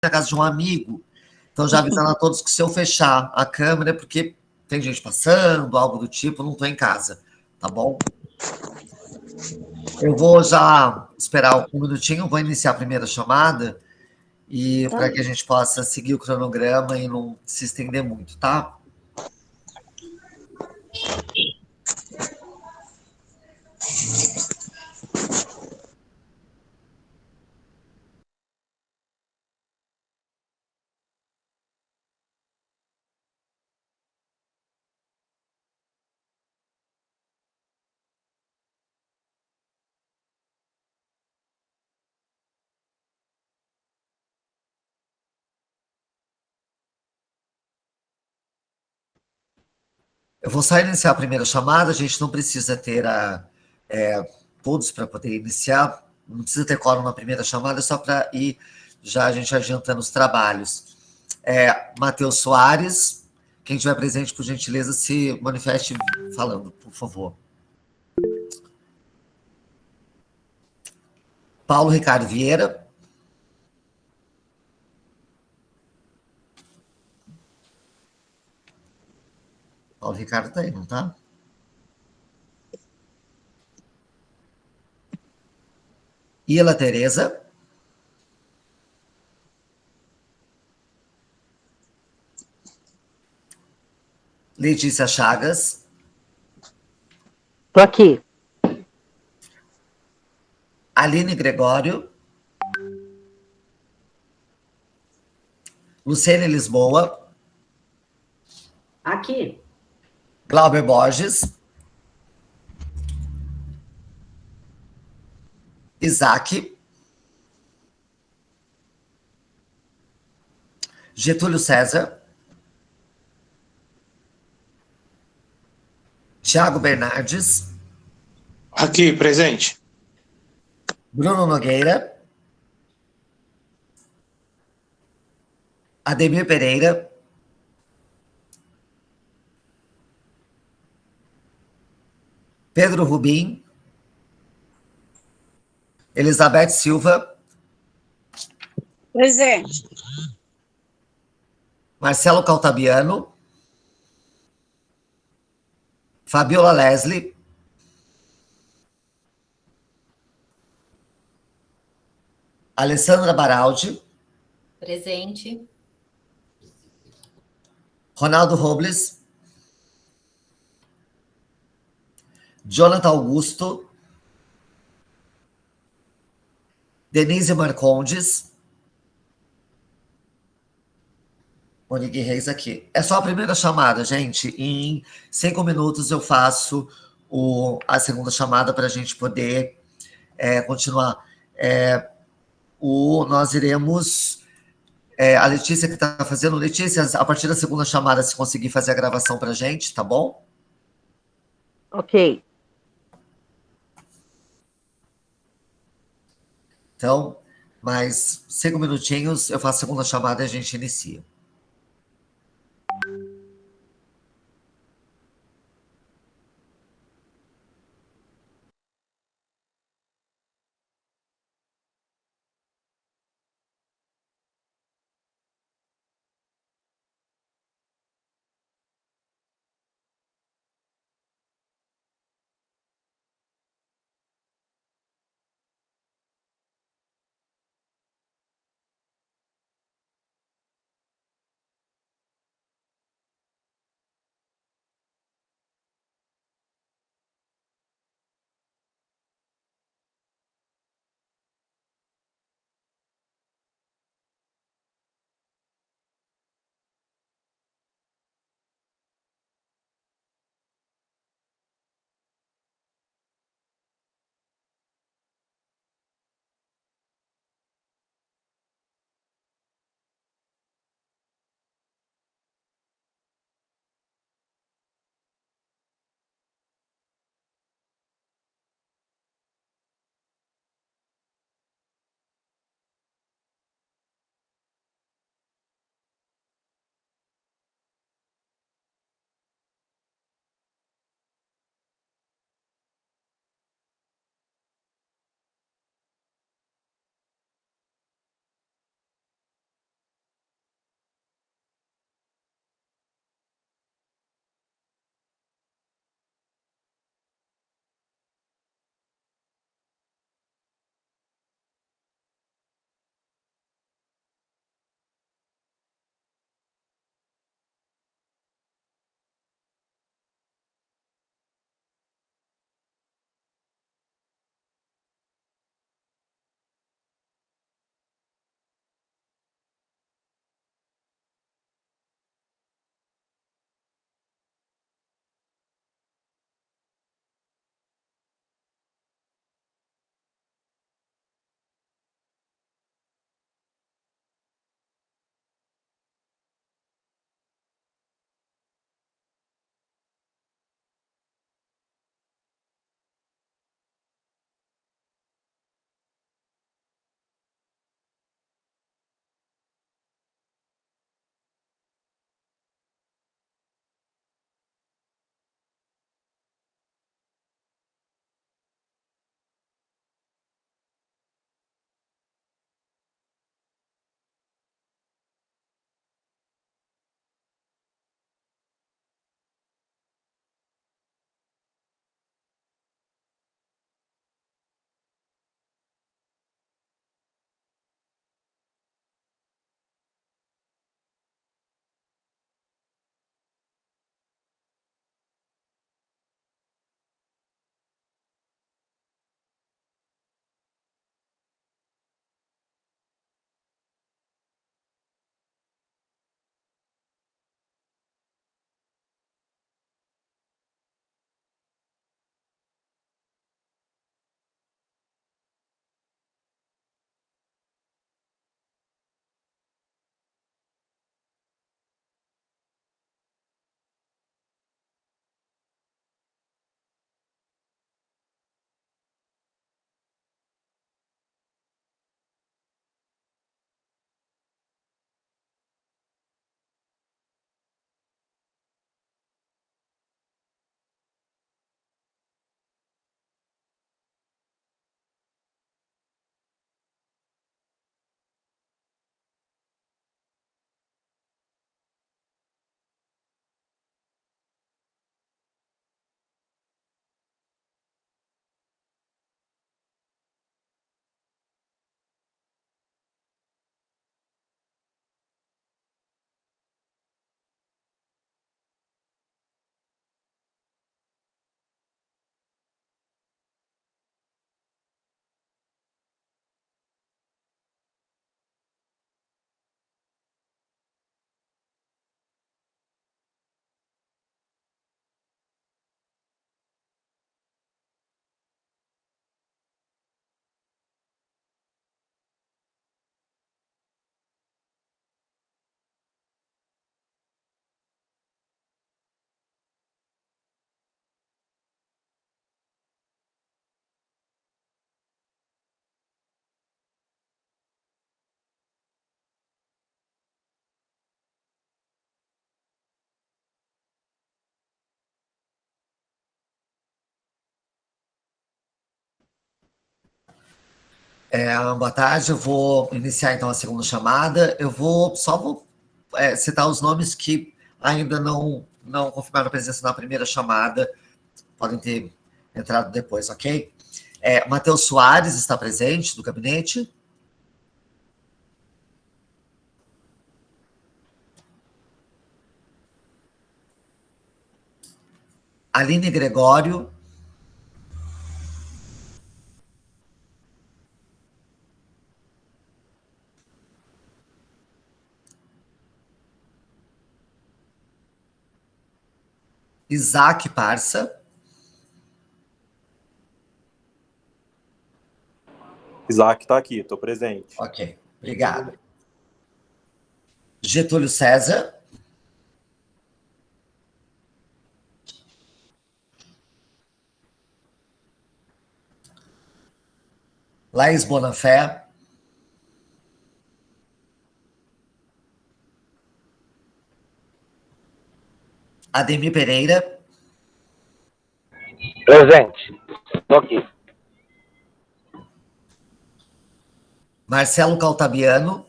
na casa de um amigo, então já avisando a todos que se eu fechar a câmera, porque tem gente passando, algo do tipo, não estou em casa, tá bom? Eu vou já esperar um minutinho, vou iniciar a primeira chamada, e Tá. para que a gente possa seguir o cronograma e não se estender muito, tá? Eu vou só iniciar a primeira chamada, a gente não precisa ter todos para poder iniciar, não precisa ter quórum na primeira chamada, só para ir já a gente adiantando os trabalhos. Matheus Soares, quem estiver presente, por gentileza, se manifeste falando, por favor. Paulo Ricardo Vieira. Paulo Ricardo está aí, não está? Ila Tereza. Letícia Chagas. Tô aqui. Aline Gregório. Luciene Lisboa. Aqui. Glauber Borges. Isaac. Getúlio César. Tiago Bernardes. Aqui, presente. Bruno Nogueira. Ademir Pereira. Pedro Rubim. Elizabeth Silva. Presente. Marcelo Caltabiano. Fabiola Leslie. Alessandra Baraldi. Presente. Ronaldo Robles. Jonathan Augusto. Denise Marcondes. Monique Reis aqui. É só a primeira chamada, gente. Em 5 minutos eu faço a segunda chamada para a gente poder continuar. Nós iremos. A Letícia que está fazendo. Letícia, a partir da segunda chamada, se conseguir fazer a gravação para a gente, tá bom? Ok. Então, mais 5 minutinhos, eu faço a segunda chamada e a gente inicia. Boa tarde, eu vou iniciar então a segunda chamada. Eu vou citar os nomes que ainda não confirmaram a presença na primeira chamada, podem ter entrado depois, ok? Matheus Soares está presente do gabinete. Aline Gregório. Isaac Parça. Isaac está aqui, estou presente. Ok, obrigado. Getúlio César. Laís Bonafé. Ademir Pereira. Presente. Estou aqui. Marcelo Caltabiano.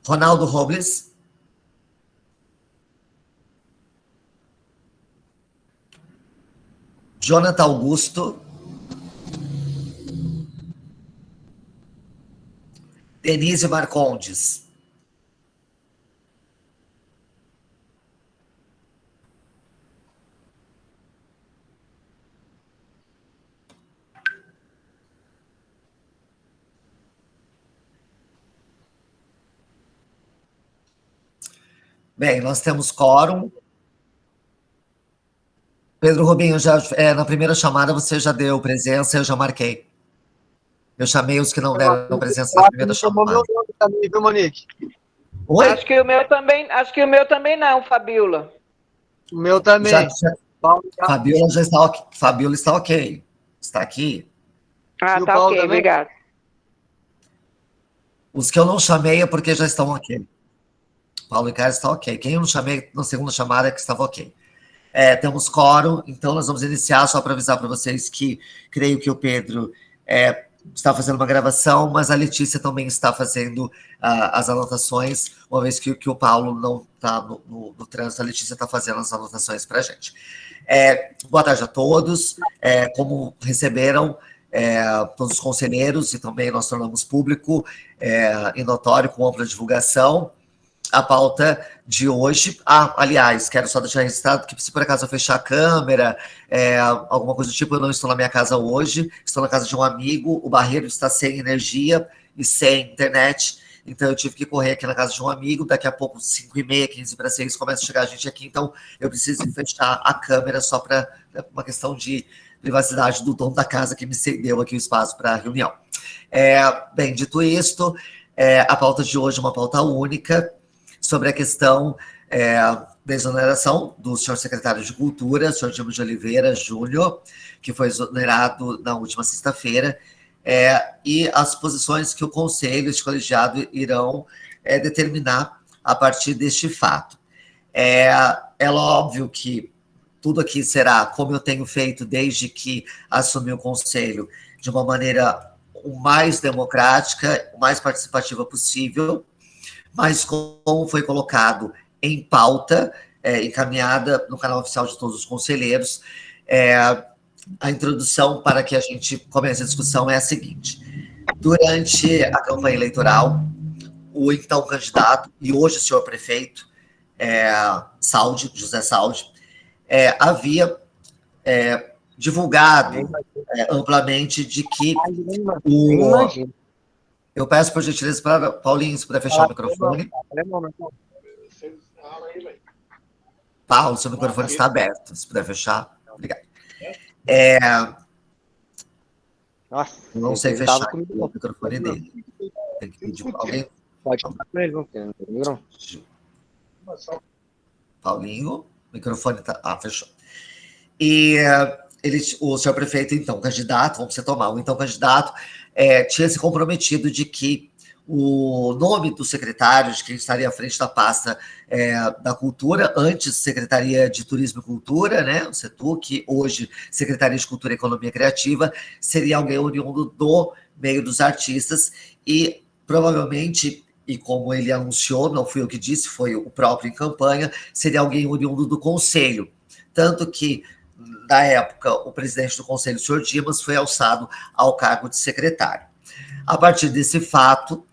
Ronaldo Robles. Jonathan Augusto. Denise Marcondes. Bem, nós temos quórum. Pedro Rubinho, na primeira chamada você já deu presença, eu já marquei. Eu chamei os que não deram presença na primeira chamada. Meu nome também, viu, Monique? Oi? Acho que o meu também não, Fabiola. O meu também. Fabiola já está ok. Fabiola está ok. Está aqui. Ah, E o tá Paulo ok, também? obrigado. Os que eu não chamei é porque já estão ok. Paulo e Carlos está ok. Quem eu não chamei na segunda chamada é que estava ok. Temos quórum, então nós vamos iniciar, só para avisar para vocês que creio que o Pedro está fazendo uma gravação, mas a Letícia também está fazendo as anotações, uma vez que o Paulo não está no trânsito, a Letícia está fazendo as anotações para a gente. Boa tarde a todos. Como receberam todos os conselheiros, e também nós tornamos público e notório com ampla divulgação a pauta de hoje. Aliás, quero só deixar registrado que se por acaso eu fechar a câmera, alguma coisa do tipo, eu não estou na minha casa hoje, estou na casa de um amigo, o Barreiro está sem energia e sem internet, então eu tive que correr aqui na casa de um amigo, daqui a pouco, 5h30, 5:45, começa a chegar a gente aqui, então eu preciso fechar a câmera só para uma questão de privacidade do dono da casa que me cedeu aqui o espaço para a reunião. Bem, dito isto, a pauta de hoje é uma pauta única, sobre a questão da exoneração do senhor secretário de Cultura, senhor Dimo de Oliveira Júnior, que foi exonerado na última sexta-feira, e as posições que o Conselho, este colegiado, irão determinar a partir deste fato. É óbvio que tudo aqui será, como eu tenho feito desde que assumi o Conselho, de uma maneira o mais democrática, o mais participativa possível, mas como foi colocado em pauta, encaminhada no canal oficial de todos os conselheiros, a introdução para que a gente comece a discussão é a seguinte. Durante a campanha eleitoral, o então candidato, e hoje o senhor prefeito, José Saldi, havia divulgado amplamente de que Eu peço, por gentileza, para Paulinho, se puder fechar o microfone. Paulo, seu microfone está aberto. Se puder fechar, obrigado. Nossa, não sei fechar o microfone dele. Tem que pedir para alguém. Pode falar para ele, não. Paulinho, o microfone está. Fechou. E o senhor prefeito, então, candidato, vamos retomar, o então candidato tinha se comprometido de que o nome do secretário, de quem estaria à frente da pasta da Cultura, antes Secretaria de Turismo e Cultura, né, o SETUC, hoje Secretaria de Cultura e Economia Criativa, seria alguém oriundo do meio dos artistas e provavelmente, e como ele anunciou, não fui eu que disse, foi o próprio em campanha, seria alguém oriundo do Conselho. Tanto que, na época, o presidente do Conselho, o senhor Dimas, foi alçado ao cargo de secretário. A partir desse fato,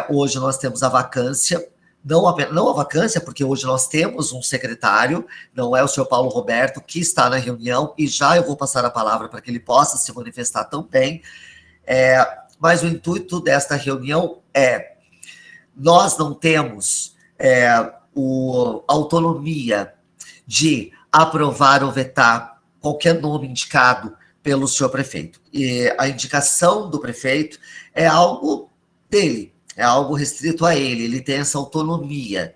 hoje nós temos a vacância, não a vacância, porque hoje nós temos um secretário, não é o senhor Paulo Roberto, que está na reunião, e já eu vou passar a palavra para que ele possa se manifestar também, mas o intuito desta reunião nós não temos autonomia de aprovar ou vetar qualquer nome indicado pelo senhor prefeito. E a indicação do prefeito é algo dele, é algo restrito a ele tem essa autonomia.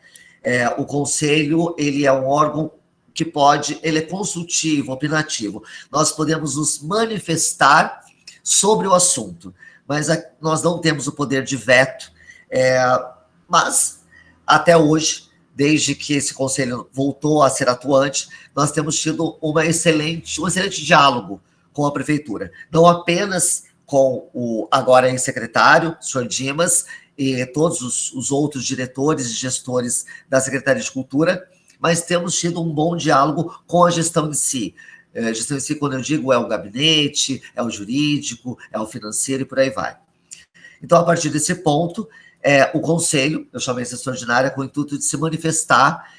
O conselho, ele é um órgão que ele é consultivo, opinativo. Nós podemos nos manifestar sobre o assunto, mas nós não temos o poder de veto, mas até hoje, desde que esse conselho voltou a ser atuante, nós temos tido um excelente diálogo com a prefeitura, não apenas com o agora ex-secretário, o senhor Dimas, e todos os outros diretores e gestores da Secretaria de Cultura, mas temos tido um bom diálogo com a gestão em si. Gestão em si, quando eu digo, é o gabinete, é o jurídico, é o financeiro e por aí vai. Então, a partir desse ponto, o Conselho, eu chamei sessão ordinária com o intuito de se manifestar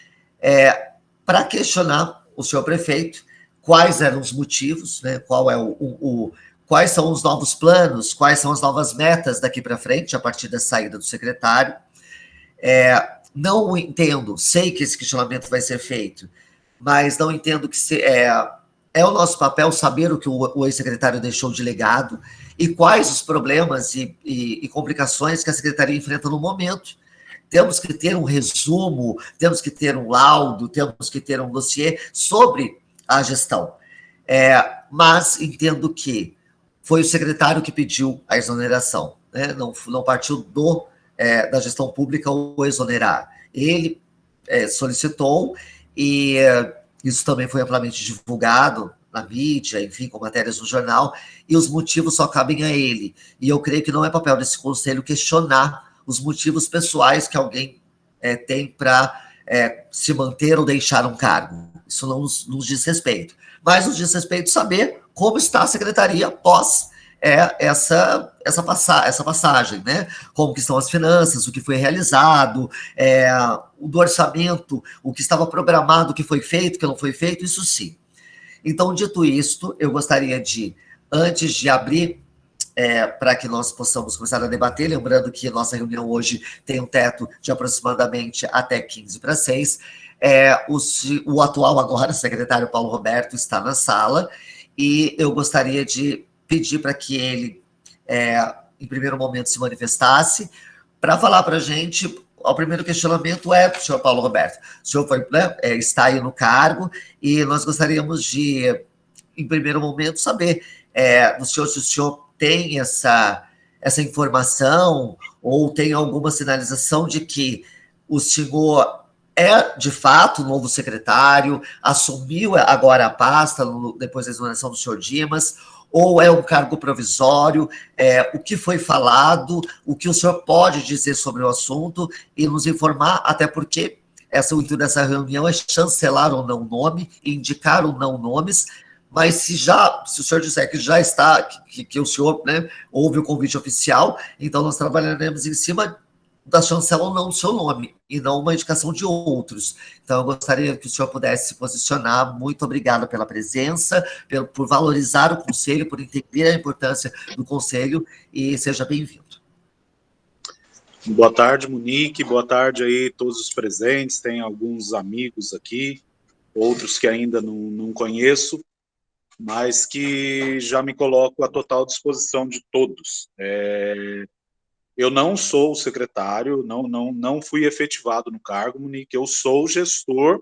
para questionar o senhor prefeito quais eram os motivos, né, quais são os novos planos, quais são as novas metas daqui para frente, a partir da saída do secretário. Não entendo, sei que esse questionamento vai ser feito, mas não entendo que é o nosso papel saber o que o ex-secretário deixou de legado e quais os problemas e complicações que a secretaria enfrenta no momento. Temos que ter um resumo, temos que ter um laudo, temos que ter um dossiê sobre a gestão. Mas entendo que foi o secretário que pediu a exoneração, né? Não partiu da gestão pública o exonerar. Ele solicitou e isso também foi amplamente divulgado na mídia, enfim, com matérias no jornal, e os motivos só cabem a ele. E eu creio que não é papel desse conselho questionar os motivos pessoais que alguém tem para se manter ou deixar um cargo. Isso não nos diz respeito. Mas nos diz respeito saber como está a secretaria após essa passagem, né? Como que estão as finanças, o que foi realizado, do orçamento, o que estava programado, o que foi feito, o que não foi feito, isso sim. Então, dito isto, eu gostaria de, antes de abrir para que nós possamos começar a debater, lembrando que nossa reunião hoje tem um teto de aproximadamente até 15:45, o atual agora, secretário Paulo Roberto, está na sala, e eu gostaria de pedir para que ele, em primeiro momento, se manifestasse, para falar para a gente. O primeiro questionamento para o senhor Paulo Roberto. O senhor está aí no cargo, e nós gostaríamos de, em primeiro momento, saber se o senhor tem essa informação ou tem alguma sinalização de que o senhor de fato, o novo secretário, assumiu agora a pasta, depois da exoneração do senhor Dimas, ou é um cargo provisório, o que foi falado, o que o senhor pode dizer sobre o assunto e nos informar, até porque o intuito dessa reunião é chancelar ou não o nome, indicar ou não nomes, mas se o senhor disser que já está, que o senhor, né, houve o convite oficial, então nós trabalharemos em cima da chancela ou não do seu nome, e não uma indicação de outros. Então, eu gostaria que o senhor pudesse se posicionar. Muito obrigada pela presença, por valorizar o Conselho, por entender a importância do Conselho, e seja bem-vindo. Boa tarde, Monique, boa tarde aí todos os presentes, tem alguns amigos aqui, outros que ainda não conheço, mas que já me coloco à total disposição de todos. Eu não sou o secretário, não fui efetivado no cargo, Monique, eu sou gestor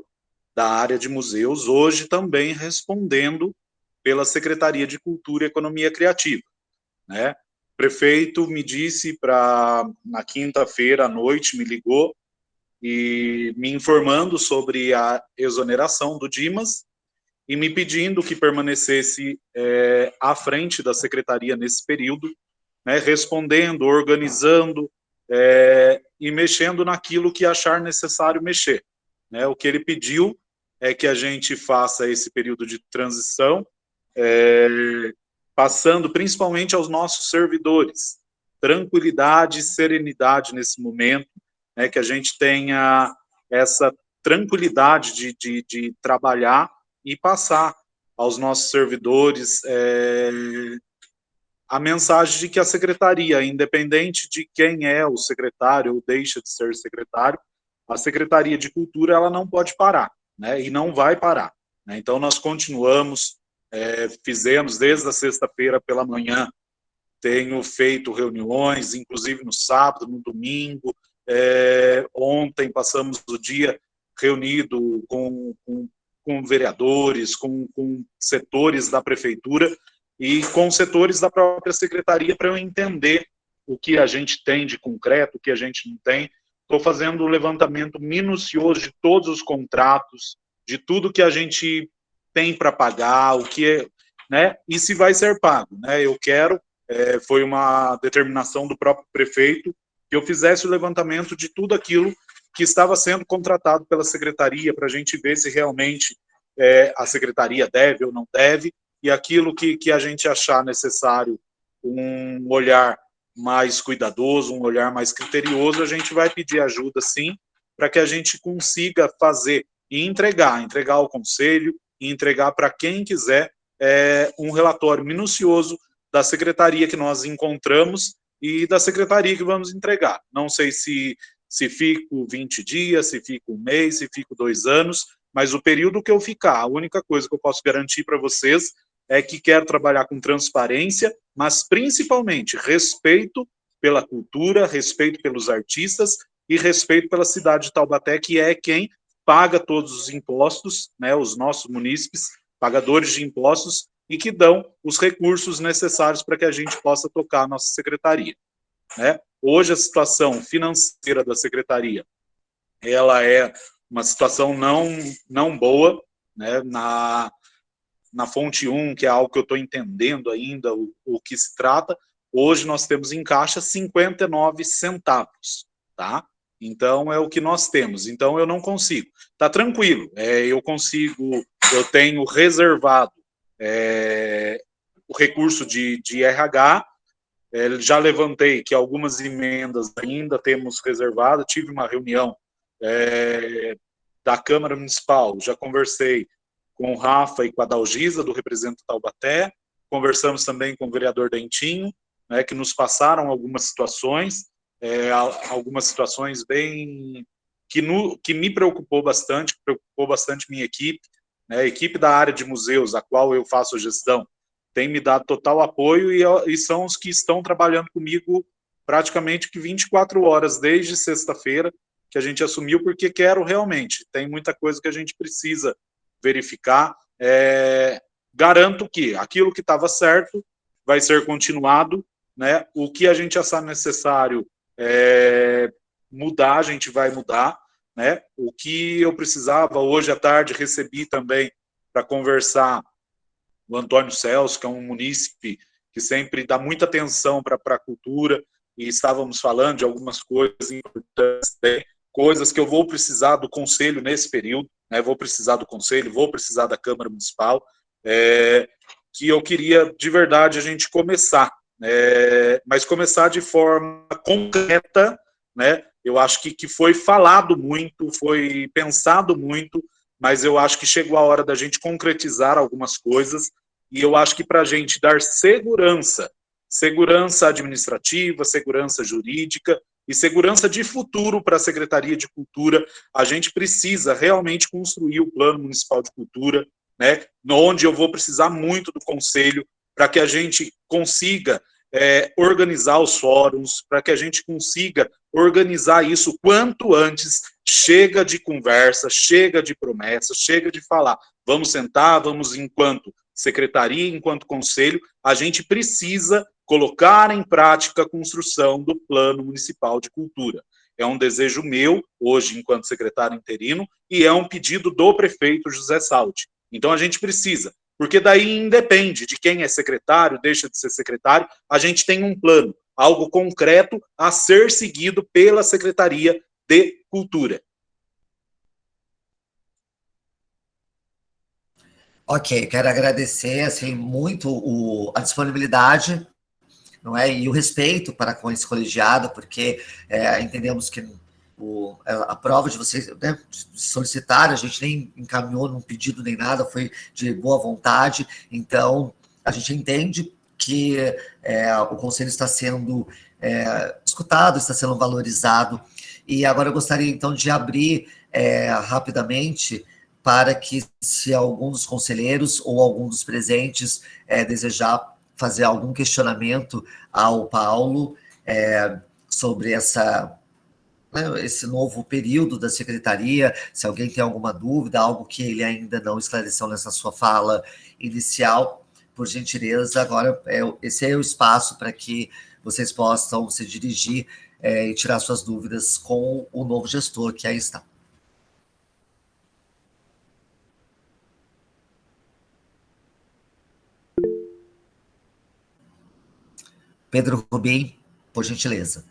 da área de museus, hoje também respondendo pela Secretaria de Cultura e Economia Criativa, né? prefeito me disse na quinta-feira à noite, me ligou e me informando sobre a exoneração do Dimas e me pedindo que permanecesse à frente da secretaria nesse período, né, respondendo, organizando e mexendo naquilo que achar necessário mexer. Né? O que ele pediu é que a gente faça esse período de transição, passando principalmente aos nossos servidores, tranquilidade e serenidade nesse momento, né, que a gente tenha essa tranquilidade de trabalhar e passar aos nossos servidores a mensagem de que a secretaria, independente de quem é o secretário ou deixa de ser secretário, a Secretaria de Cultura ela não pode parar, né, e não vai parar. Né? Então, nós continuamos, fizemos desde a sexta-feira pela manhã, tenho feito reuniões, inclusive no sábado, no domingo, ontem passamos o dia reunido com vereadores, com setores da prefeitura e com setores da própria secretaria para eu entender o que a gente tem de concreto, o que a gente não tem. Estou fazendo um levantamento minucioso de todos os contratos, de tudo que a gente tem para pagar, o que é, né, e se vai ser pago. Né? Eu quero, foi uma determinação do próprio prefeito, que eu fizesse o levantamento de tudo aquilo que estava sendo contratado pela secretaria, para a gente ver se realmente a secretaria deve ou não deve, e aquilo que a gente achar necessário um olhar mais cuidadoso, um olhar mais criterioso, a gente vai pedir ajuda, sim, para que a gente consiga fazer e entregar ao conselho e entregar para quem quiser um relatório minucioso da secretaria que nós encontramos e da secretaria que vamos entregar. Não sei se fico 20 dias, se fico um mês, se fico 2 anos, mas o período que eu ficar, a única coisa que eu posso garantir para vocês é que quero trabalhar com transparência, mas principalmente respeito pela cultura, respeito pelos artistas e respeito pela cidade de Taubaté, que é quem paga todos os impostos, né, os nossos munícipes, pagadores de impostos, e que dão os recursos necessários para que a gente possa tocar a nossa secretaria. Né? Hoje a situação financeira da secretaria, ela é uma situação não boa, né? Na fonte 1, que é algo que eu estou entendendo ainda o que se trata, hoje nós temos em caixa 59 centavos, tá? Então, é o que nós temos. Então, eu não consigo. Tá tranquilo, eu tenho reservado o recurso de RH, já levantei que algumas emendas ainda temos reservado, tive uma reunião da Câmara Municipal, já conversei com o Rafa e com a Dalgisa, do Representa Taubaté, conversamos também com o vereador Dentinho, né, que nos passaram algumas situações bem que me preocupou bastante minha equipe, né, a equipe da área de museus, a qual eu faço gestão, tem me dado total apoio e são os que estão trabalhando comigo praticamente que 24 horas, desde sexta-feira, que a gente assumiu, porque quero realmente, tem muita coisa que a gente precisa verificar. Garanto que aquilo que estava certo vai ser continuado, né? O que a gente achar necessário mudar, a gente vai mudar, né? O que eu precisava, hoje à tarde recebi também para conversar o Antônio Celso, que é um munícipe que sempre dá muita atenção para a cultura, e estávamos falando de algumas coisas importantes, coisas que eu vou precisar do conselho nesse período, né, vou precisar do conselho, vou precisar da Câmara Municipal, que eu queria, de verdade, a gente começar, mas começar de forma concreta, né, eu acho que foi falado muito, foi pensado muito, mas eu acho que chegou a hora da gente concretizar algumas coisas, e eu acho que para a gente dar segurança administrativa, segurança jurídica e segurança de futuro para a Secretaria de Cultura, a gente precisa realmente construir o Plano Municipal de Cultura, né, onde eu vou precisar muito do Conselho, para que a gente consiga organizar os fóruns, para que a gente consiga organizar isso quanto antes. Chega de conversa, chega de promessa, chega de falar. Vamos sentar, enquanto secretaria, enquanto conselho, a gente precisa colocar em prática a construção do Plano Municipal de Cultura. É um desejo meu, hoje, enquanto secretário interino, e é um pedido do prefeito José Saldi. Então, a gente precisa, porque daí independe de quem é secretário, deixa de ser secretário, a gente tem um plano, algo concreto a ser seguido pela Secretaria de Cultura. Ok, quero agradecer assim, muito a disponibilidade, não é? E o respeito para com esse colegiado, porque entendemos que a prova de vocês, né, de solicitar, a gente nem encaminhou num pedido nem nada, foi de boa vontade, então a gente entende que o conselho está sendo escutado, está sendo valorizado, e agora eu gostaria então de abrir rapidamente para que, se algum dos conselheiros ou algum dos presentes desejar fazer algum questionamento ao Paulo sobre esse novo período da secretaria, se alguém tem alguma dúvida, algo que ele ainda não esclareceu nessa sua fala inicial, por gentileza, agora esse é o espaço para que vocês possam se dirigir e tirar suas dúvidas com o novo gestor que aí está. Pedro Rubim, por gentileza.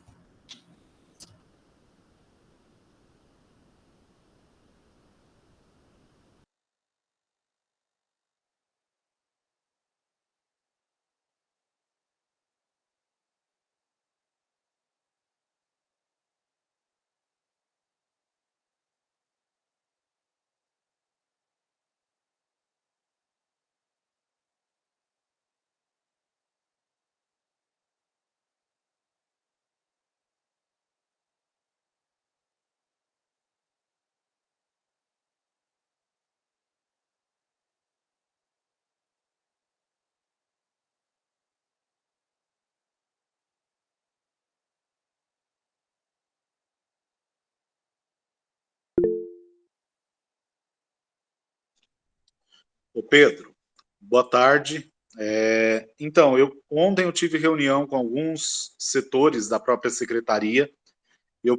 Ô Pedro, boa tarde. Então, ontem eu tive reunião com alguns setores da própria secretaria. Eu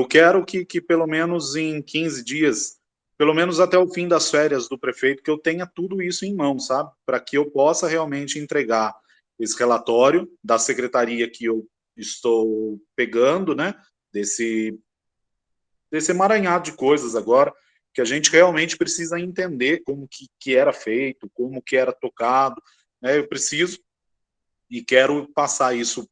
quero que pelo menos em 15 dias, pelo menos até o fim das férias do prefeito, que eu tenha tudo isso em mão, sabe? Para que eu possa realmente entregar esse relatório da secretaria que eu estou pegando, né? Desse emaranhado de coisas agora, que a gente realmente precisa entender como que era feito, como que era tocado, né? Eu preciso e quero passar isso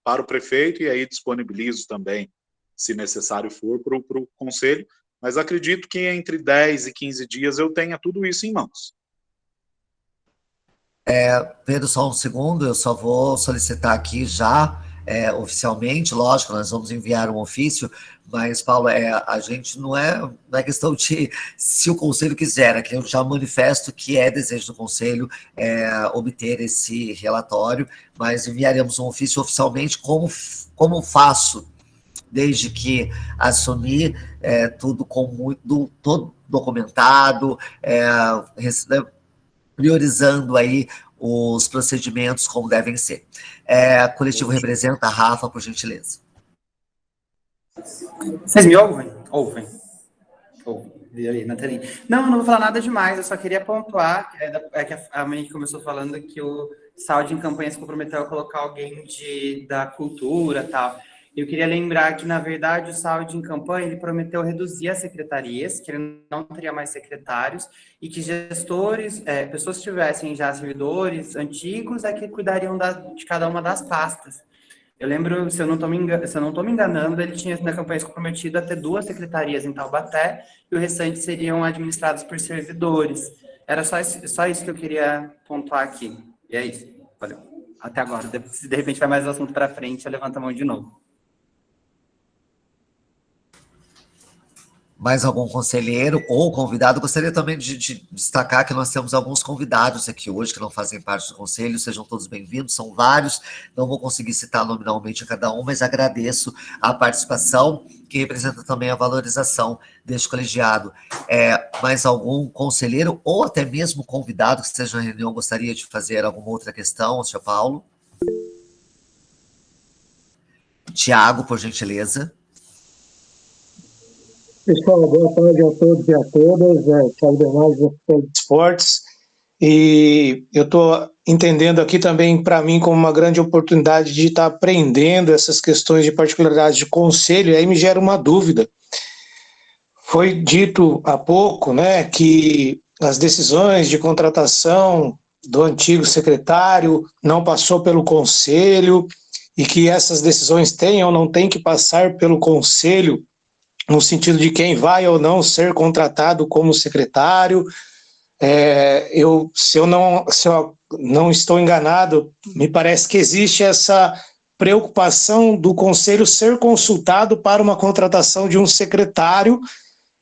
para o prefeito e aí disponibilizo também, se necessário for, para o conselho, mas acredito que entre 10 e 15 dias eu tenha tudo isso em mãos. Pedro, só um segundo, eu só vou solicitar aqui já, oficialmente, lógico, nós vamos enviar um ofício, mas, Paulo, a gente não é questão de se o conselho quiser, aqui eu já manifesto que é desejo do conselho obter esse relatório, mas enviaremos um ofício oficialmente, como faço desde que assumi, tudo todo documentado, priorizando aí os procedimentos como devem ser. Coletivo representa a Rafa, por gentileza. Vocês me ouvem? Ouvem. Vi ali na telinha. Não vou falar nada demais, eu só queria pontuar, que a Monique começou falando que o Saldi em campanha se comprometeu a colocar alguém da cultura e tal. Eu queria lembrar que, na verdade, o Saldi em campanha, ele prometeu reduzir as secretarias, que ele não teria mais secretários, e que gestores, pessoas que tivessem já servidores antigos, que cuidariam de cada uma das pastas. Eu lembro, se eu não estou me enganando, ele tinha na campanha se comprometido a ter 2 secretarias em Taubaté, e o restante seriam administrados por servidores. Era só isso que eu queria pontuar aqui. E é isso. Valeu. Até agora. Se de repente vai mais assunto para frente, eu levanto a mão de novo. Mais algum conselheiro ou convidado? Gostaria também de destacar que nós temos alguns convidados aqui hoje que não fazem parte do conselho, sejam todos bem-vindos, são vários, não vou conseguir citar nominalmente a cada um, mas agradeço a participação, que representa também a valorização deste colegiado. Mais algum conselheiro ou até mesmo convidado que esteja na reunião gostaria de fazer alguma outra questão, senhor Paulo? Tiago, por gentileza. Pessoal, boa tarde a todos e a todas. Thiago Bernardes, da Esportes. E eu estou entendendo aqui também, para mim, como uma grande oportunidade de estar aprendendo essas questões de particularidade de conselho, e aí me gera uma dúvida. Foi dito há pouco, né, que as decisões de contratação do antigo secretário não passou pelo conselho e que essas decisões têm ou não têm que passar pelo conselho no sentido de quem vai ou não ser contratado como secretário. Se eu não estou enganado, me parece que existe essa preocupação do conselho ser consultado para uma contratação de um secretário,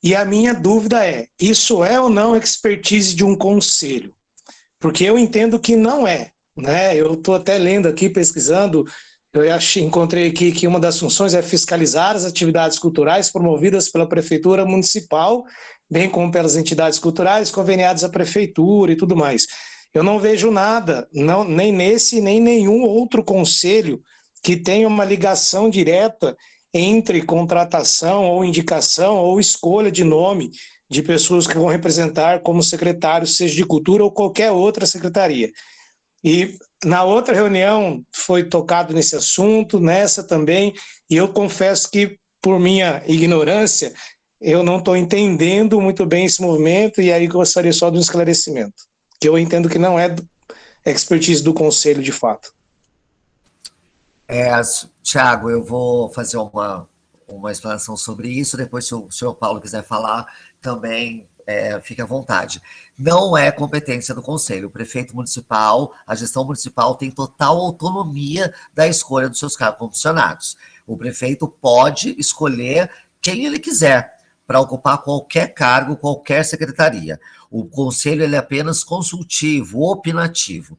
e a minha dúvida é, isso é ou não expertise de um conselho? Porque eu entendo que não é, né? Eu estou até lendo aqui, pesquisando, encontrei aqui que uma das funções é fiscalizar as atividades culturais promovidas pela Prefeitura Municipal, bem como pelas entidades culturais conveniadas à Prefeitura e tudo mais. Eu não vejo nada, nem nesse, nem nenhum outro conselho que tenha uma ligação direta entre contratação ou indicação ou escolha de nome de pessoas que vão representar como secretário, seja de cultura ou qualquer outra secretaria. E na outra reunião foi tocado nesse assunto, nessa também, e eu confesso que, por minha ignorância, eu não estou entendendo muito bem esse movimento, e aí gostaria só de um esclarecimento, que eu entendo que não é expertise do conselho de fato. Tiago, eu vou fazer uma explanação sobre isso, depois se o senhor Paulo quiser falar, também fique à vontade. Não é competência do conselho. O prefeito municipal, a gestão municipal tem total autonomia da escolha dos seus cargos comissionados. O prefeito pode escolher quem ele quiser para ocupar qualquer cargo, qualquer secretaria. O conselho ele é apenas consultivo, opinativo.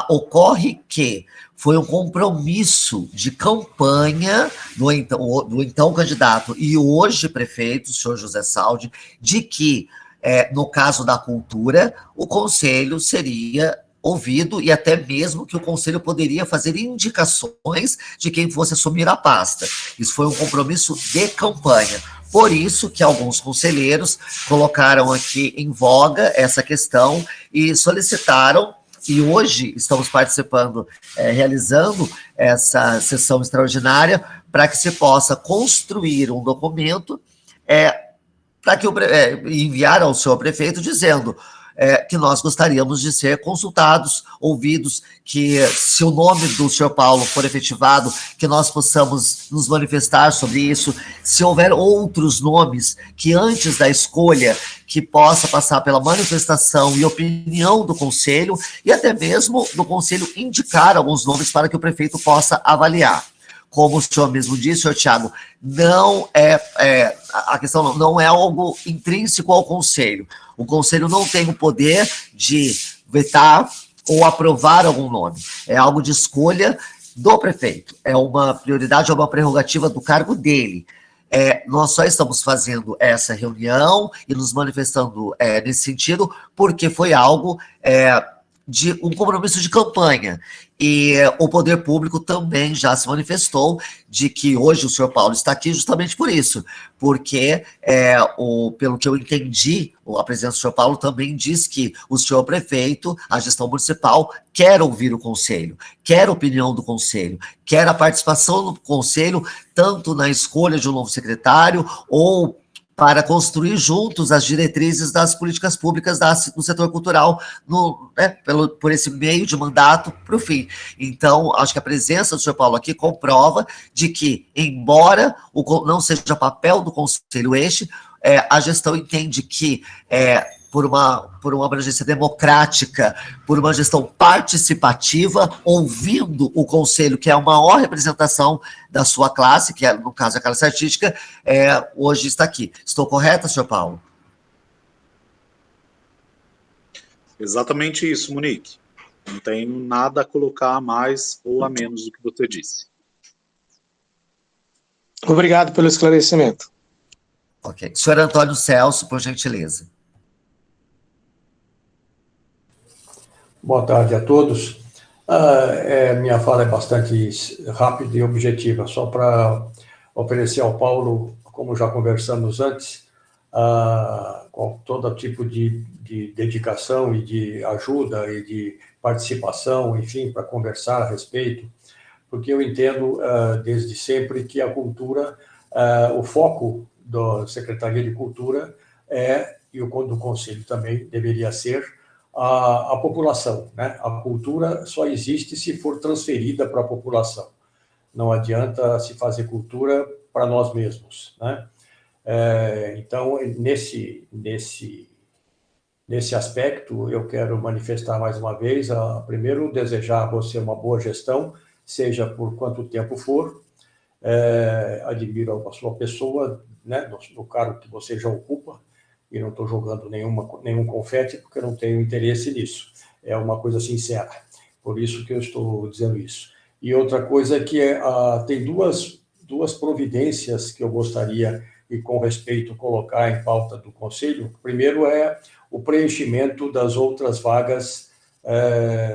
Ocorre que foi um compromisso de campanha do então candidato e hoje prefeito, o senhor José Saldi, de que, no caso da cultura, o conselho seria ouvido e até mesmo que o conselho poderia fazer indicações de quem fosse assumir a pasta. Isso foi um compromisso de campanha. Por isso que alguns conselheiros colocaram aqui em voga essa questão e solicitaram, e hoje estamos participando, realizando essa sessão extraordinária para que se possa construir um documento para que enviar ao senhor prefeito dizendo que nós gostaríamos de ser consultados, ouvidos, que se o nome do senhor Paulo for efetivado, que nós possamos nos manifestar sobre isso, se houver outros nomes que antes da escolha, que possa passar pela manifestação e opinião do conselho, e até mesmo do conselho indicar alguns nomes para que o prefeito possa avaliar. Como o senhor mesmo disse, senhor Tiago, a questão não é algo intrínseco ao conselho. O conselho não tem o poder de vetar ou aprovar algum nome. É algo de escolha do prefeito. É uma prioridade, é uma prerrogativa do cargo dele. Nós só estamos fazendo essa reunião e nos manifestando nesse sentido porque foi algo de um compromisso de campanha. E o poder público também já se manifestou de que hoje o senhor Paulo está aqui justamente por isso, porque, pelo que eu entendi, a presença do senhor Paulo também diz que o senhor prefeito, a gestão municipal, quer ouvir o conselho, quer a opinião do conselho, quer a participação do conselho, tanto na escolha de um novo secretário ou para construir juntos as diretrizes das políticas públicas do setor cultural por esse meio de mandato para o fim. Então, acho que a presença do senhor Paulo aqui comprova de que, embora não seja papel do conselho a gestão entende que, por uma abrangência democrática, por uma gestão participativa, ouvindo o conselho, que é a maior representação da sua classe, que no caso a classe artística, hoje está aqui. Estou correta, senhor Paulo? Exatamente isso, Monique. Não tenho nada a colocar a mais ou a menos do que você disse. Obrigado pelo esclarecimento. Ok. Senhor Antônio Celso, por gentileza. Boa tarde a todos. Minha fala é bastante rápida e objetiva, só para oferecer ao Paulo, como já conversamos antes, com todo tipo de dedicação e de ajuda e de participação, enfim, para conversar a respeito, porque eu entendo desde sempre que a cultura, o foco da Secretaria de Cultura e o do Conselho também deveria ser a população, né? A cultura só existe se for transferida para a população. Não adianta se fazer cultura para nós mesmos, né? Então, nesse aspecto, eu quero manifestar mais uma vez, primeiro, desejar a você uma boa gestão, seja por quanto tempo for. Admiro a sua pessoa, né, no cargo que você já ocupa, e não estou jogando nenhum confete, porque eu não tenho interesse nisso. É uma coisa sincera. Por isso que eu estou dizendo isso. E outra coisa é que tem duas providências que eu gostaria, e com respeito, colocar em pauta do Conselho. Primeiro é o preenchimento das outras vagas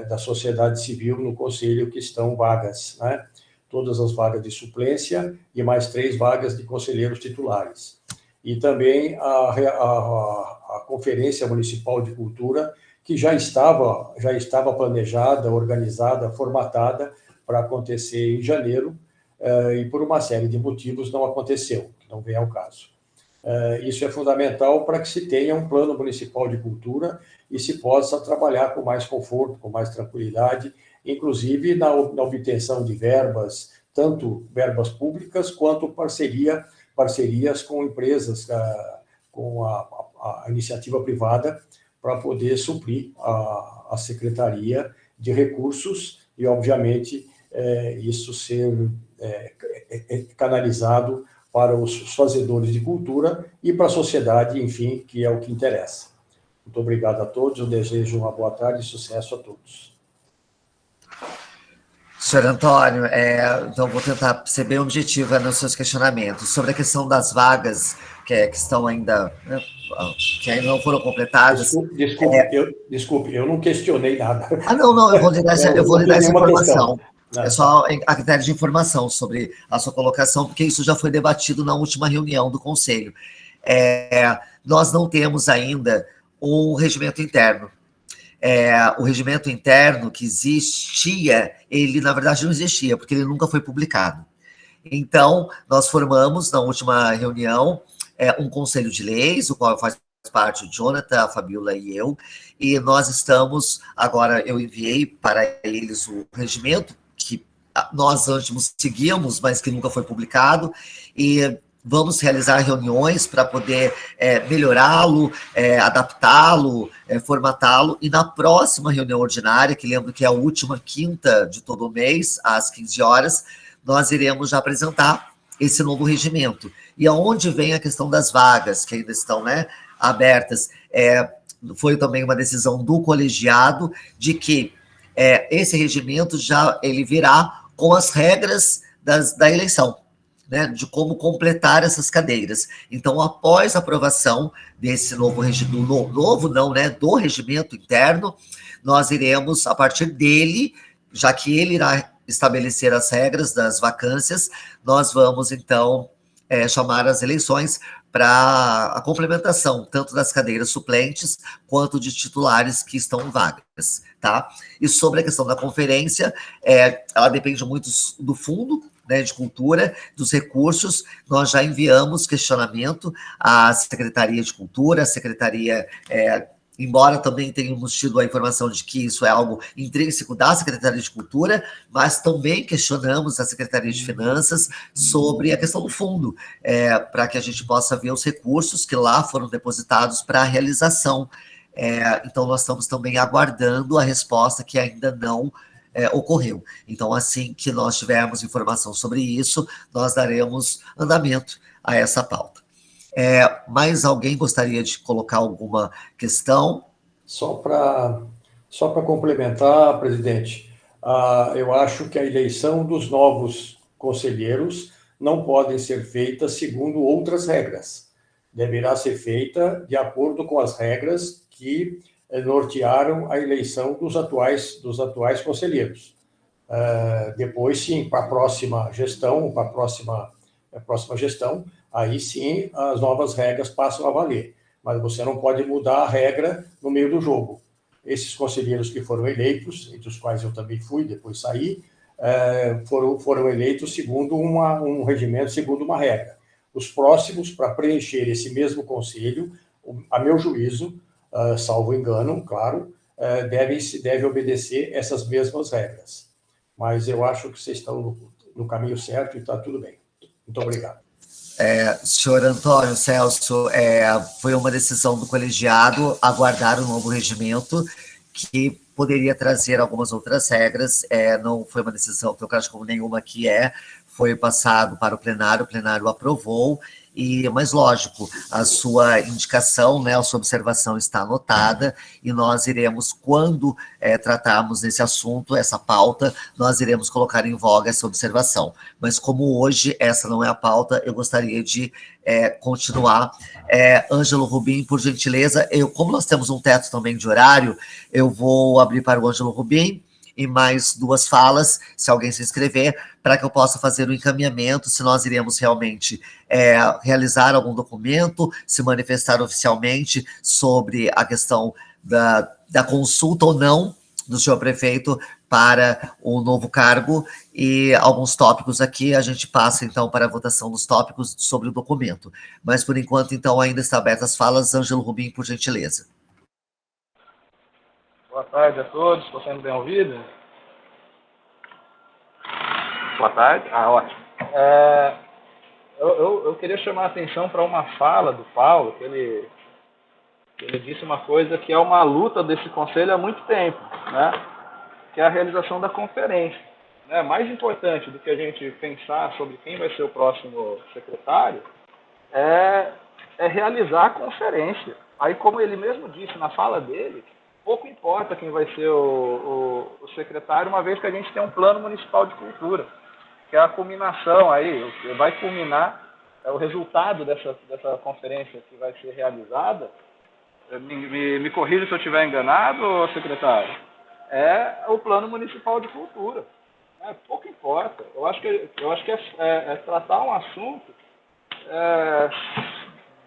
da sociedade civil no Conselho, que estão vagas, né? Todas as vagas de suplência e mais 3 vagas de conselheiros titulares. E também a Conferência Municipal de Cultura, que já estava planejada, organizada, formatada para acontecer em janeiro, e por uma série de motivos não aconteceu, que não vem ao caso. Isso é fundamental para que se tenha um plano municipal de cultura e se possa trabalhar com mais conforto, com mais tranquilidade, inclusive na obtenção de verbas, tanto verbas públicas quanto parcerias com empresas, com a iniciativa privada, para poder suprir a Secretaria de Recursos e, obviamente, isso ser canalizado para os fazedores de cultura e para a sociedade, enfim, que é o que interessa. Muito obrigado a todos, eu desejo uma boa tarde e sucesso a todos. Senhor Antônio, então vou tentar ser bem objetiva nos seus questionamentos. Sobre a questão das vagas que estão ainda, né, que ainda não foram completadas. Desculpe, eu não questionei nada. Não, eu vou lhe dar essa informação. Não. É só a critério de informação sobre a sua colocação, porque isso já foi debatido na última reunião do Conselho. Nós não temos ainda um regimento interno. O regimento interno que existia, ele na verdade não existia, porque ele nunca foi publicado. Então, nós formamos na última reunião um conselho de leis, o qual faz parte o Jonathan, a Fabiola e eu, e nós estamos, agora eu enviei para eles o regimento, que nós antes seguíamos, mas que nunca foi publicado, e vamos realizar reuniões para poder melhorá-lo, adaptá-lo, formatá-lo, e na próxima reunião ordinária, que lembro que é a última quinta de todo mês, às 15 horas, nós iremos já apresentar esse novo regimento. E aonde vem a questão das vagas, que ainda estão, né, abertas, foi também uma decisão do colegiado de que esse regimento ele virá com as regras da eleição, né, de como completar essas cadeiras. Então, após a aprovação desse novo regimento, do regimento interno, nós iremos, a partir dele, já que ele irá estabelecer as regras das vacâncias, nós vamos, então, chamar as eleições para a complementação, tanto das cadeiras suplentes, quanto de titulares que estão vagas, tá? E sobre a questão da conferência, ela depende muito do fundo, né, de cultura, dos recursos. Nós já enviamos questionamento à Secretaria de Cultura, a Secretaria, embora também tenhamos tido a informação de que isso é algo intrínseco da Secretaria de Cultura, mas também questionamos a Secretaria de Finanças sobre a questão do fundo, para que a gente possa ver os recursos que lá foram depositados para a realização. Então, nós estamos também aguardando a resposta que ainda não ocorreu. Então, assim que nós tivermos informação sobre isso, nós daremos andamento a essa pauta. Mais alguém gostaria de colocar alguma questão? Só para complementar, presidente, eu acho que a eleição dos novos conselheiros não pode ser feita segundo outras regras. Deverá ser feita de acordo com as regras que nortearam a eleição dos atuais conselheiros. Depois, sim, para a próxima gestão, aí sim as novas regras passam a valer. Mas você não pode mudar a regra no meio do jogo. Esses conselheiros que foram eleitos, entre os quais eu também fui, depois saí, foram eleitos segundo um regimento, segundo uma regra. Os próximos, para preencher esse mesmo conselho, a meu juízo, salvo engano, claro, deve obedecer essas mesmas regras. Mas eu acho que vocês estão no caminho certo e está tudo bem. Muito obrigado. Senhor Antônio Celso, foi uma decisão do colegiado aguardar o novo regimento, que poderia trazer algumas outras regras. Não foi uma decisão que eu acho como nenhuma que foi passado para o plenário aprovou, mas lógico, a sua indicação, né, a sua observação está anotada, e nós iremos, quando tratarmos desse assunto, essa pauta, nós iremos colocar em voga essa observação. Mas como hoje essa não é a pauta, eu gostaria de continuar. Ângelo Rubim, por gentileza, como nós temos um teto também de horário, eu vou abrir para o Ângelo Rubim, e mais 2 falas, se alguém se inscrever, para que eu possa fazer o encaminhamento, se nós iremos realmente realizar algum documento, se manifestar oficialmente sobre a questão da consulta ou não do senhor prefeito para o novo cargo, e alguns tópicos aqui, a gente passa então para a votação dos tópicos sobre o documento. Mas por enquanto, então, ainda está aberta as falas. Ângelo Rubim, por gentileza. Boa tarde a todos, estou sendo bem ouvido? Boa tarde? Ótimo. Eu queria chamar a atenção para uma fala do Paulo, que ele disse uma coisa que é uma luta desse conselho há muito tempo, né? Que é a realização da conferência. Né? Mais importante do que a gente pensar sobre quem vai ser o próximo secretário é realizar a conferência. Aí, como ele mesmo disse na fala dele, pouco importa quem vai ser o secretário, uma vez que a gente tem um plano municipal de cultura, que é a culminação aí, vai culminar o resultado dessa conferência que vai ser realizada. Me corrija se eu estiver enganado, secretário. É o plano municipal de cultura. Pouco importa. Eu acho que é tratar um assunto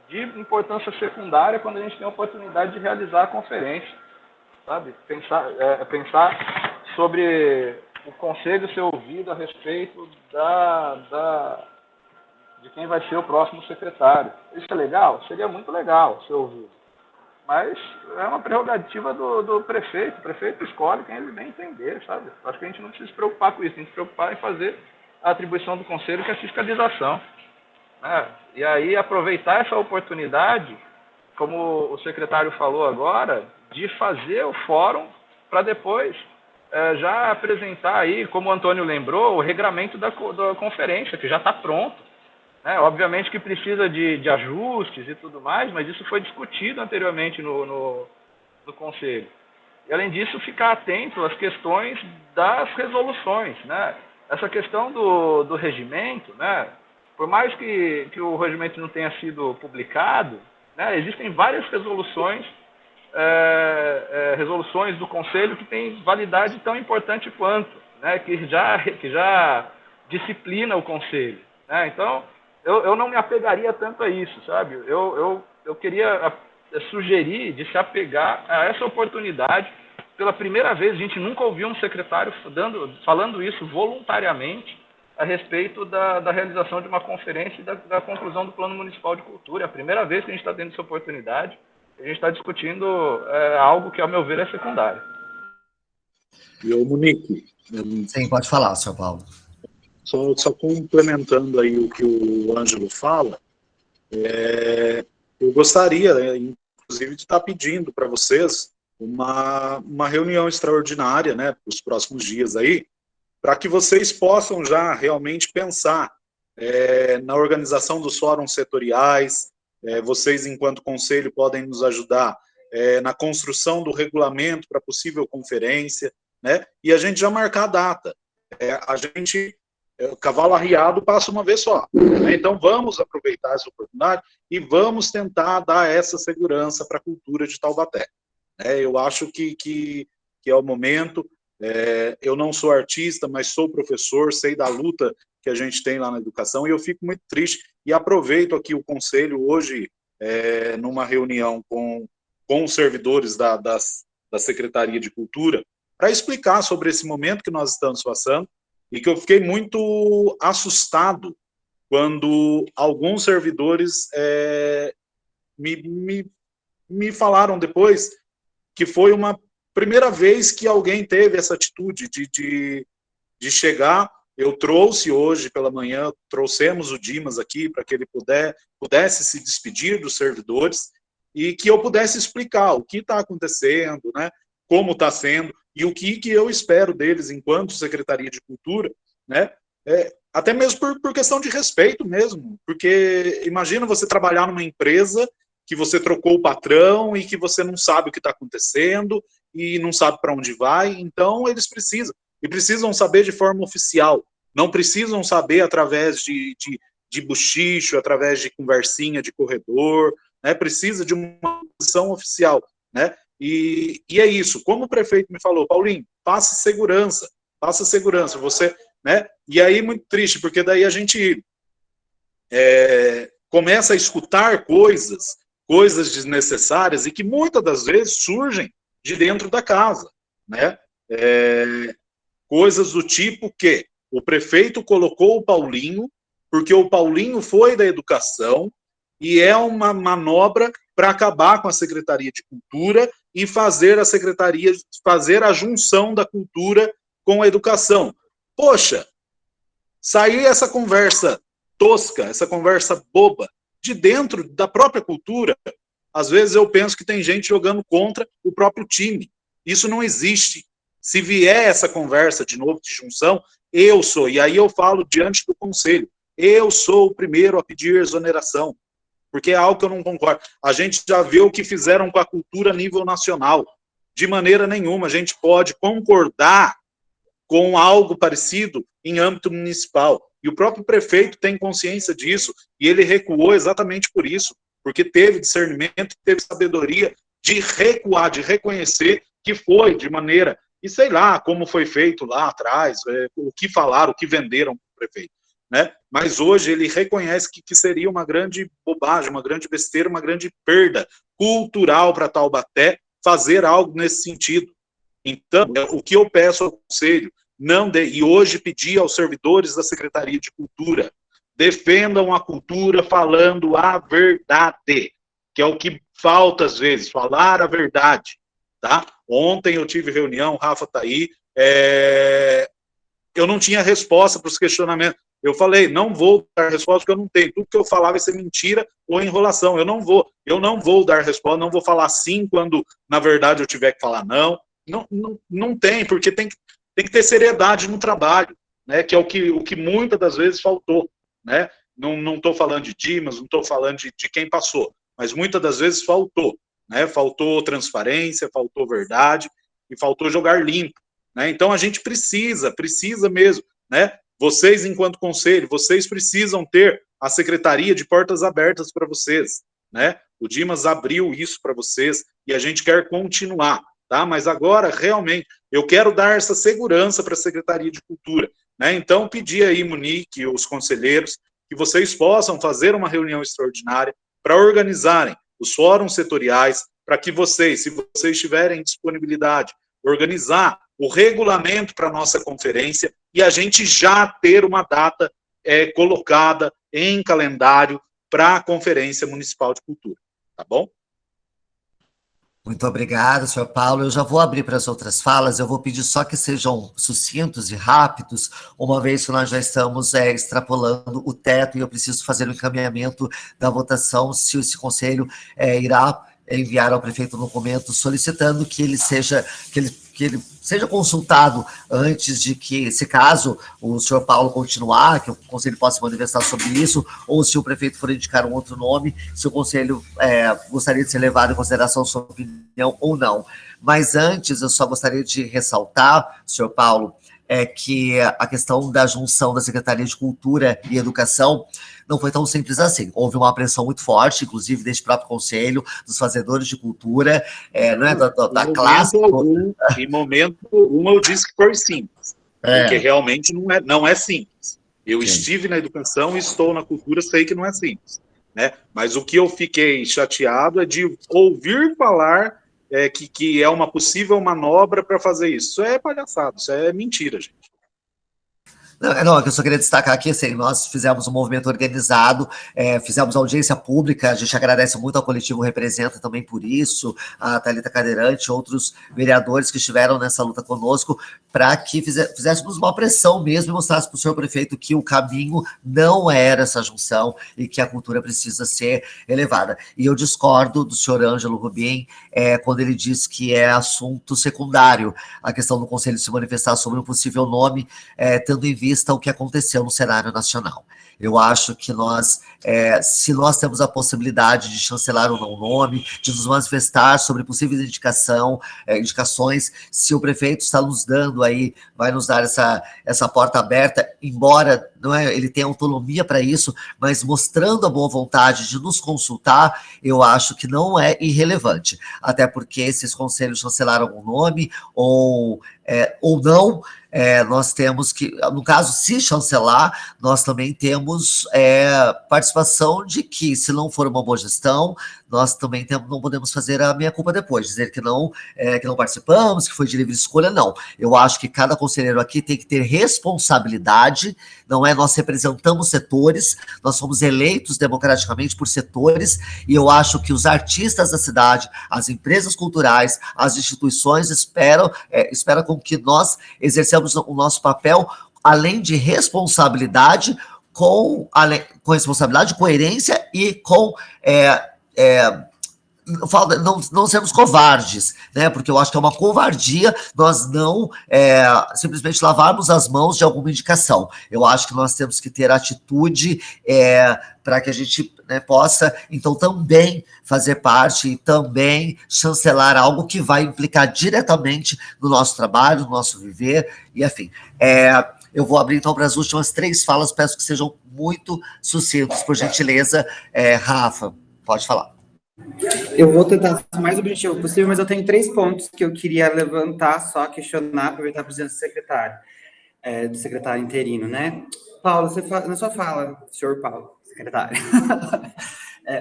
de importância secundária quando a gente tem a oportunidade de realizar a conferência. Sabe? Pensar sobre o conselho ser ouvido a respeito de quem vai ser o próximo secretário. Isso é legal? Seria muito legal ser ouvido. Mas é uma prerrogativa do prefeito. O prefeito escolhe quem ele bem entender, sabe? Acho que a gente não precisa se preocupar com isso. Tem que se preocupar em fazer a atribuição do conselho, que é a fiscalização. E aí aproveitar essa oportunidade, como o secretário falou agora, de fazer o fórum para depois já apresentar aí, como o Antônio lembrou, o regramento da conferência, que já está pronto. Obviamente que precisa de ajustes e tudo mais, mas isso foi discutido anteriormente no Conselho. E, além disso, ficar atento às questões das resoluções. Né? Essa questão do regimento, né? Por mais que o regimento não tenha sido publicado, né? Existem várias resoluções do Conselho que têm validade tão importante quanto, né? que já disciplina o Conselho. Né? Então, eu não me apegaria tanto a isso, sabe? Eu queria sugerir de se apegar a essa oportunidade. Pela primeira vez, a gente nunca ouviu um secretário falando isso voluntariamente a respeito da realização de uma conferência e da conclusão do Plano Municipal de Cultura. É a primeira vez que a gente está tendo essa oportunidade. A gente está discutindo algo que, ao meu ver, é secundário. E o Monique. Sim, pode falar, senhor Paulo. Só complementando aí o que o Ângelo fala, eu gostaria, inclusive, de estar pedindo para vocês uma reunião extraordinária, né, para os próximos dias aí, para que vocês possam já realmente pensar na organização dos fóruns setoriais. Vocês, enquanto conselho, podem nos ajudar na construção do regulamento para possível conferência, né, e a gente já marcar a data. O cavalo arriado passa uma vez só. Né? Então, vamos aproveitar essa oportunidade e vamos tentar dar essa segurança para a cultura de Taubaté. Eu acho que é o momento. Eu não sou artista, mas sou professor, sei da luta que a gente tem lá na educação, e eu fico muito triste, e aproveito aqui o conselho hoje, numa reunião com os servidores da Secretaria de Cultura, para explicar sobre esse momento que nós estamos passando, e que eu fiquei muito assustado quando alguns servidores me falaram depois que foi uma primeira vez que alguém teve essa atitude de chegar. Eu trouxe hoje pela manhã, trouxemos o Dimas aqui para que ele pudesse se despedir dos servidores e que eu pudesse explicar o que está acontecendo, né, como está sendo e o que eu espero deles enquanto Secretaria de Cultura, né, até mesmo por questão de respeito mesmo, porque imagina você trabalhar numa empresa que você trocou o patrão e que você não sabe o que está acontecendo e não sabe para onde vai, então eles precisam saber de forma oficial, não precisam saber através de buchicho, através de conversinha de corredor, né? Precisa de uma posição oficial, né? E é isso, como o prefeito me falou, Paulinho, passe segurança, você, né? E aí muito triste, porque daí a gente começa a escutar coisas desnecessárias e que muitas das vezes surgem de dentro da casa, né? Coisas do tipo que o prefeito colocou o Paulinho porque o Paulinho foi da educação e é uma manobra para acabar com a Secretaria de Cultura e fazer a junção da cultura com a educação. Poxa, saiu essa conversa tosca, essa conversa boba de dentro da própria cultura. Às vezes eu penso que tem gente jogando contra o próprio time. Isso não existe. Se vier essa conversa de novo de junção, e aí eu falo diante do conselho, eu sou o primeiro a pedir exoneração, porque é algo que eu não concordo. A gente já vê o que fizeram com a cultura a nível nacional. De maneira nenhuma a gente pode concordar com algo parecido em âmbito municipal. E o próprio prefeito tem consciência disso, e ele recuou exatamente por isso, porque teve discernimento, teve sabedoria de recuar, de reconhecer que foi de maneira, e sei lá como foi feito lá atrás, o que falaram, o que venderam para o prefeito, né? Mas hoje ele reconhece que seria uma grande bobagem, uma grande besteira, uma grande perda cultural para Taubaté fazer algo nesse sentido. Então, o que eu peço ao conselho, e hoje pedi aos servidores da Secretaria de Cultura, defendam a cultura falando a verdade, que é o que falta às vezes, falar a verdade, tá? Ontem eu tive reunião, o Rafa tá aí, eu não tinha resposta para os questionamentos, eu falei, não vou dar resposta porque eu não tenho, tudo que eu falar vai ser mentira ou enrolação, eu não vou dar resposta, não vou falar sim quando na verdade eu tiver que falar não tem, porque tem que ter seriedade no trabalho, né, que é o que muitas das vezes faltou, né? Não estou falando de Dimas, não estou falando de quem passou, mas muitas das vezes faltou, né? Faltou transparência, faltou verdade e faltou jogar limpo, né? Então a gente precisa mesmo, né? Vocês, enquanto conselho, vocês precisam ter a secretaria de portas abertas para vocês, né? O Dimas abriu isso para vocês e a gente quer continuar, tá? Mas agora, realmente, eu quero dar essa segurança para a Secretaria de Cultura, né? Então, pedir aí, Monique, os conselheiros, que vocês possam fazer uma reunião extraordinária para organizarem os fóruns setoriais, para que vocês, se vocês tiverem disponibilidade, organizar o regulamento para a nossa conferência e a gente já ter uma data colocada em calendário para a Conferência Municipal de Cultura, tá bom? Muito obrigado, senhor Paulo. Eu já vou abrir para as outras falas, eu vou pedir só que sejam sucintos e rápidos, uma vez que nós já estamos extrapolando o teto e eu preciso fazer o encaminhamento da votação, se esse conselho irá enviar ao prefeito um documento solicitando que ele seja consultado antes de que, se caso o senhor Paulo continuar, que o conselho possa manifestar sobre isso, ou se o prefeito for indicar um outro nome, se o conselho gostaria de ser levado em consideração sua opinião ou não. Mas antes, eu só gostaria de ressaltar, senhor Paulo, é que a questão da junção da Secretaria de Cultura e Educação não foi tão simples assim. Houve uma pressão muito forte, inclusive deste próprio conselho, dos fazedores de cultura, não é, da classe. Em momento algum eu disse que foi simples, porque realmente não é simples. Eu estive na educação e estou na cultura, sei que não é simples, né? Mas o que eu fiquei chateado é de ouvir falar que é uma possível manobra para fazer isso. Isso é palhaçada, isso é mentira, gente. Não, eu só queria destacar aqui, assim, nós fizemos um movimento organizado, fizemos audiência pública, a gente agradece muito ao Coletivo Representa também por isso, a Thalita Cadeirante, outros vereadores que estiveram nessa luta conosco, para que fizéssemos uma pressão mesmo e mostrasse para o senhor prefeito que o caminho não era essa junção e que a cultura precisa ser elevada. E eu discordo do senhor Ângelo Rubim quando ele diz que é assunto secundário a questão do Conselho se manifestar sobre um possível nome, tendo em vista o que aconteceu no cenário nacional. Eu acho que nós, se nós temos a possibilidade de chancelar ou não o nome, de nos manifestar sobre possíveis indicações, se o prefeito está nos dando aí, vai nos dar essa porta aberta, embora ele tenha autonomia para isso, mas mostrando a boa vontade de nos consultar, eu acho que não é irrelevante. Até porque esses conselhos chancelaram algum nome, ou não, nós temos que, no caso, se chancelar, nós também temos participação de que, se não for uma boa gestão, nós também não podemos fazer a meia-culpa depois, dizer que não participamos, que foi de livre escolha, não. Eu acho que cada conselheiro aqui tem que ter responsabilidade, não é? Nós representamos setores, nós somos eleitos democraticamente por setores, e eu acho que os artistas da cidade, as culturais, as instituições esperam com que nós exerçamos o nosso papel, além de responsabilidade, com responsabilidade, coerência e com não sermos covardes, né? Porque eu acho que é uma covardia nós não simplesmente lavarmos as mãos de alguma indicação. Eu acho que nós temos que ter atitude para que a gente possa, então, também fazer parte e também chancelar algo que vai implicar diretamente no nosso trabalho, no nosso viver, e enfim. Eu vou abrir, então, para as últimas 3 falas, peço que sejam muito sucintos, por gentileza. Rafa, pode falar. Eu vou tentar ser o mais objetivo possível, mas eu tenho 3 pontos que eu queria levantar, só questionar, aproveitar a presença do secretário, do secretário interino, né? Paulo, na sua fala, senhor Paulo, secretário,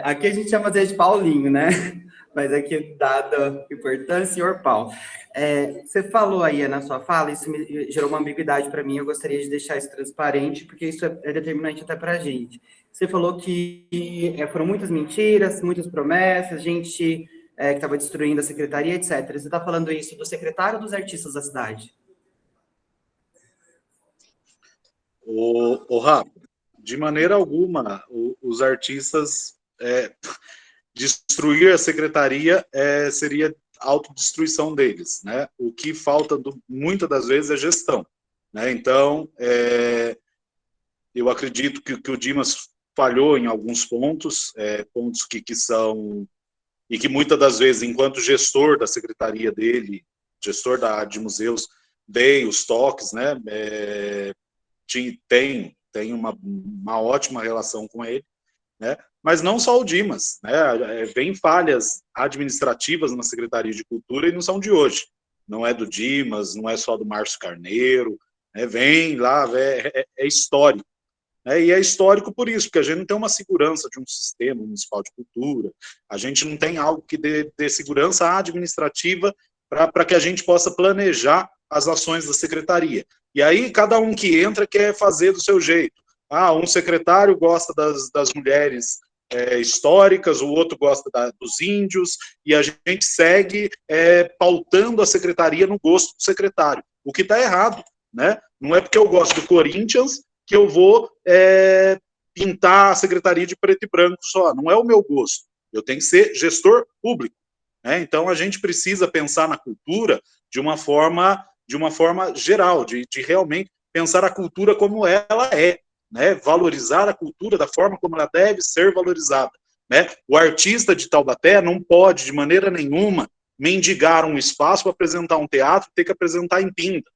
aqui a gente chama você de Paulinho, né? Mas aqui, dada a importância, senhor Paulo. Você falou aí na sua fala, isso me gerou uma ambiguidade para mim, eu gostaria de deixar isso transparente, porque isso é determinante até para a gente. Você falou que foram muitas mentiras, muitas promessas, gente que estava destruindo a secretaria, etc. Você está falando isso do secretário ou dos artistas da cidade? Rafa, de maneira alguma, os artistas destruir a secretaria seria autodestruição deles, né? O que falta muitas das vezes é gestão, né? Então, eu acredito que o Dimas falhou em alguns pontos, pontos que são, e que muitas das vezes, enquanto gestor da secretaria dele, gestor da área de museus, dei os toques, né? Tem uma ótima relação com ele, né? Mas não só o Dimas, né? Vem falhas administrativas na Secretaria de Cultura e não são de hoje. Não é do Dimas, não é só do Márcio Carneiro, né? Vem lá, é histórico. E é histórico por isso, porque a gente não tem uma segurança de um sistema municipal de cultura, a gente não tem algo que dê segurança administrativa para que a gente possa planejar as ações da secretaria. E aí, cada um que entra quer fazer do seu jeito. Um secretário gosta das mulheres históricas, o outro gosta dos índios, e a gente segue pautando a secretaria no gosto do secretário, o que está errado, né? Não é porque eu gosto do Corinthians que eu vou pintar a secretaria de preto e branco só, não é o meu gosto, eu tenho que ser gestor público, né? Então a gente precisa pensar na cultura de uma forma geral, de realmente pensar a cultura como ela é, né? Valorizar a cultura da forma como ela deve ser valorizada, né? O artista de Taubaté não pode, de maneira nenhuma, mendigar um espaço para apresentar um teatro e ter que apresentar em Pinda.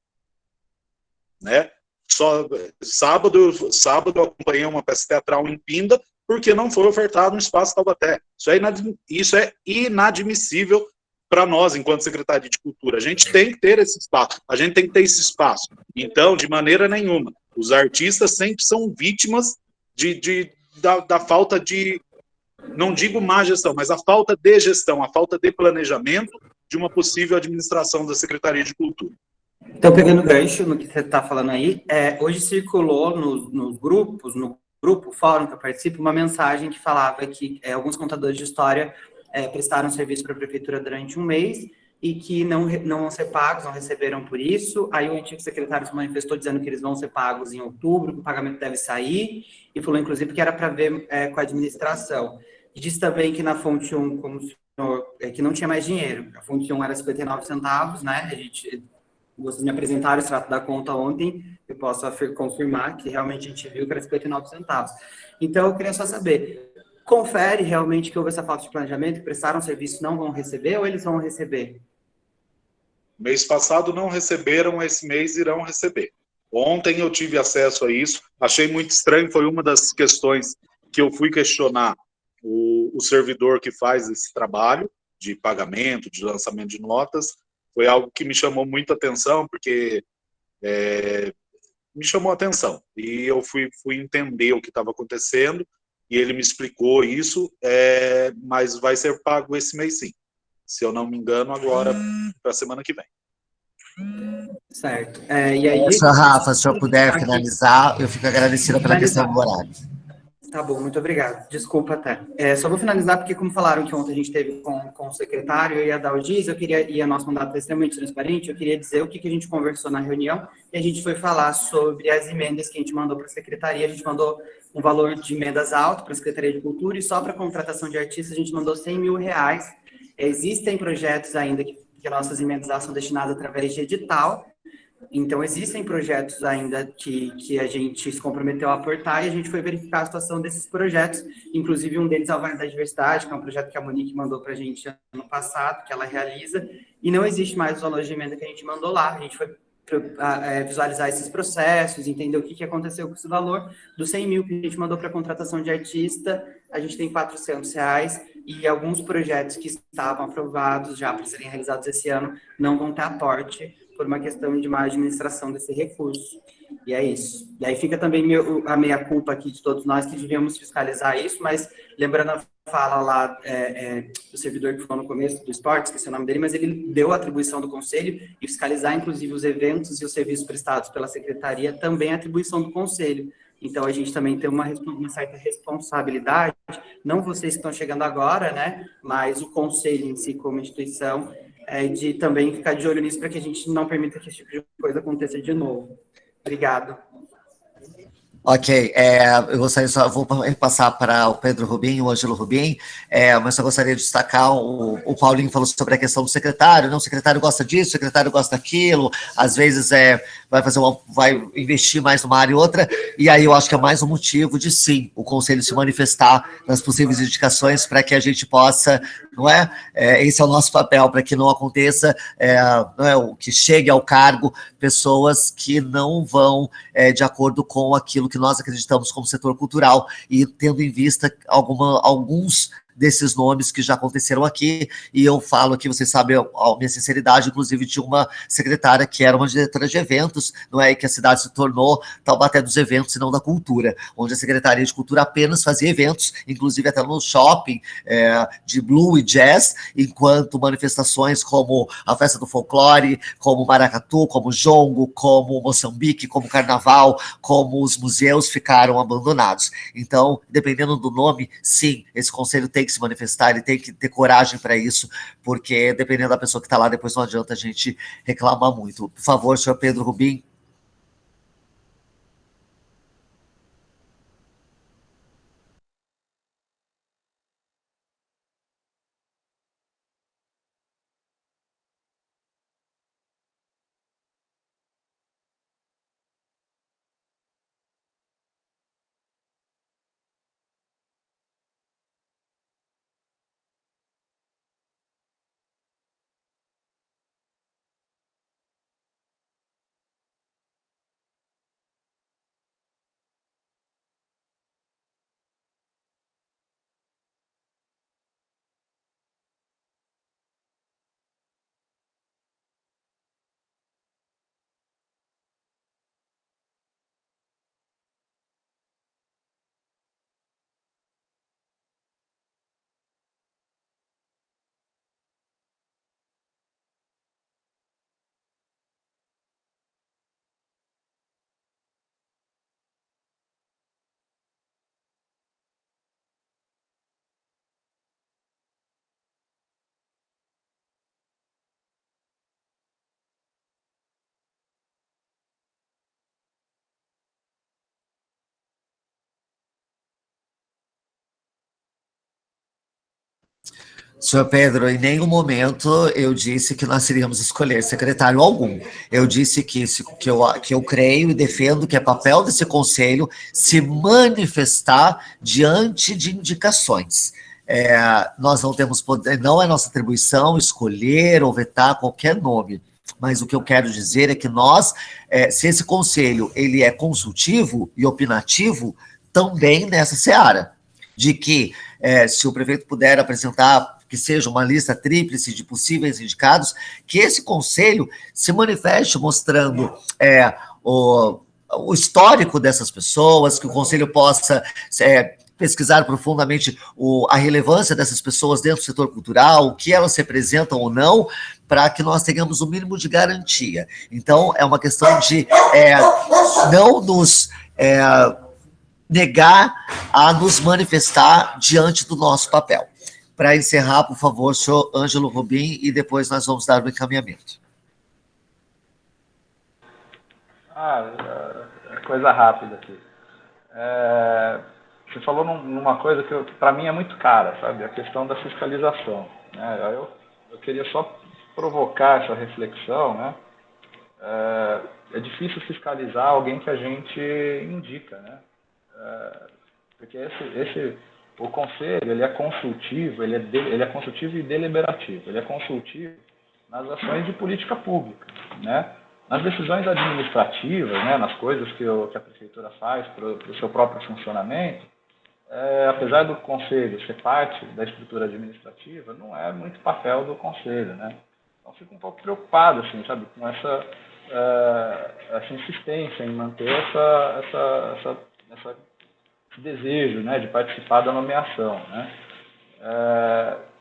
né? Só sábado eu acompanhei uma peça teatral em Pinda porque não foi ofertado no Espaço Taubaté. Isso é inadmissível para nós, enquanto Secretaria de Cultura. A gente tem que ter esse espaço, a gente tem que ter esse espaço. Então, de maneira nenhuma, os artistas sempre são vítimas da falta de, não digo má gestão, mas a falta de gestão, a falta de planejamento de uma possível administração da Secretaria de Cultura. Então, pegando gancho no que você está falando aí, hoje circulou nos grupos, no grupo, fórum que eu participo, uma mensagem que falava que alguns contadores de história prestaram serviço para a prefeitura durante um mês e que não vão ser pagos, não receberam por isso. Aí o antigo secretário se manifestou dizendo que eles vão ser pagos em outubro, que o pagamento deve sair, e falou, inclusive, que era para ver com a administração. E disse também que na fonte 1, como o senhor, que não tinha mais dinheiro. A fonte 1 era 59 centavos, né? Vocês me apresentaram o extrato da conta ontem, eu posso confirmar que realmente a gente viu que era 59 centavos. Então, eu queria só saber, confere realmente que houve essa falta de planejamento, que prestaram serviço, não vão receber ou eles vão receber? Mês passado não receberam, esse mês irão receber. Ontem eu tive acesso a isso, achei muito estranho, foi uma das questões que eu fui questionar o servidor que faz esse trabalho de pagamento, de lançamento de notas. Foi algo que me chamou muita atenção, porque me chamou a atenção. E eu fui entender o que estava acontecendo, e ele me explicou isso, mas vai ser pago esse mês sim. Se eu não me engano, agora para a semana que vem. Certo. E aí... Rafa, se eu puder finalizar, eu fico agradecida pela questão do horário. Tá bom, muito obrigado. Desculpa até. Só vou finalizar porque, como falaram que ontem a gente teve com o secretário e a Dalgis, e a nosso mandato é extremamente transparente, eu queria dizer o que a gente conversou na reunião, e a gente foi falar sobre as emendas que a gente mandou para a secretaria. A gente mandou um valor de emendas alto para a Secretaria de Cultura, e só para contratação de artistas a gente mandou R$100 mil. Existem projetos ainda que nossas emendas são destinadas através de edital. Então, existem projetos ainda que a gente se comprometeu a aportar, e a gente foi verificar a situação desses projetos, inclusive um deles é o Vale da Diversidade, que é um projeto que a Monique mandou para a gente ano passado, que ela realiza, e não existe mais o valor de emenda que a gente mandou lá. A gente foi visualizar esses processos, entender o que aconteceu com esse valor. Dos 100 mil que a gente mandou para contratação de artista, a gente tem R$400, e alguns projetos que estavam aprovados já para serem realizados esse ano não vão ter aporte, por uma questão de má administração desse recurso. E é isso. E aí fica também a meia-culpa aqui de todos nós que devíamos fiscalizar isso, mas lembrando a fala lá do servidor que falou no começo do esporte, esqueci o nome dele, mas ele deu a atribuição do conselho, e fiscalizar, inclusive, os eventos e os serviços prestados pela secretaria também é atribuição do conselho. Então, a gente também tem uma certa responsabilidade, não vocês que estão chegando agora, né, mas o conselho em si, como instituição, de também ficar de olho nisso para que a gente não permita que esse tipo de coisa aconteça de novo. Obrigado. Ok, eu vou passar para o Pedro Rubim, o Ângelo Rubim, mas só gostaria de destacar, o Paulinho falou sobre a questão do secretário, o secretário gosta disso, o secretário gosta daquilo, às vezes vai investir mais numa área e outra, e aí eu acho que é mais um motivo de sim, o conselho se manifestar nas possíveis indicações para que a gente possa, não é? Esse é o nosso papel, para que não aconteça, o que chegue ao cargo pessoas que não vão de acordo com aquilo que nós acreditamos como setor cultural, e tendo em vista alguns desses nomes que já aconteceram aqui, e eu falo aqui, vocês sabem a minha sinceridade, inclusive de uma secretária que era uma diretora de eventos, não é, e que a cidade se tornou Taubaté dos eventos e não da cultura, onde a Secretaria de Cultura apenas fazia eventos, inclusive até no shopping, de blue e jazz, enquanto manifestações como a Festa do Folclore, como Maracatu, como Jongo, como Moçambique, como Carnaval, como os museus ficaram abandonados. Então, dependendo do nome, sim, esse conselho tem que se manifestar, ele tem que ter coragem para isso, porque dependendo da pessoa que está lá, depois não adianta a gente reclamar muito. Por favor, senhor Pedro Rubim. Senhor Pedro, em nenhum momento eu disse que nós iríamos escolher secretário algum. Eu disse que eu creio e defendo que é papel desse conselho se manifestar diante de indicações. Nós não temos poder, não é nossa atribuição escolher ou vetar qualquer nome. Mas o que eu quero dizer é que nós, se esse conselho ele é consultivo e opinativo, também nessa seara, de que se o prefeito puder apresentar que seja uma lista tríplice de possíveis indicados, que esse conselho se manifeste mostrando o histórico dessas pessoas, que o conselho possa pesquisar profundamente a relevância dessas pessoas dentro do setor cultural, o que elas representam ou não, para que nós tenhamos o mínimo de garantia. Então, é uma questão de não nos negar a nos manifestar diante do nosso papel. Para encerrar, por favor, senhor Ângelo Rubim, e depois nós vamos dar o encaminhamento. Coisa rápida aqui. Você falou numa coisa que para mim é muito cara, sabe? A questão da fiscalização. Né? Eu queria só provocar essa reflexão, né? É difícil fiscalizar alguém que a gente indica, né? Porque o conselho ele é consultivo, ele é consultivo e deliberativo. Ele é consultivo nas ações de política pública, né? Nas decisões administrativas, né? Nas coisas que a prefeitura faz para o seu próprio funcionamento. Apesar do conselho ser parte da estrutura administrativa, não é muito papel do conselho, né? Então, fico um pouco preocupado, assim, sabe, com essa insistência em manter esse desejo, né, de participar da nomeação, né?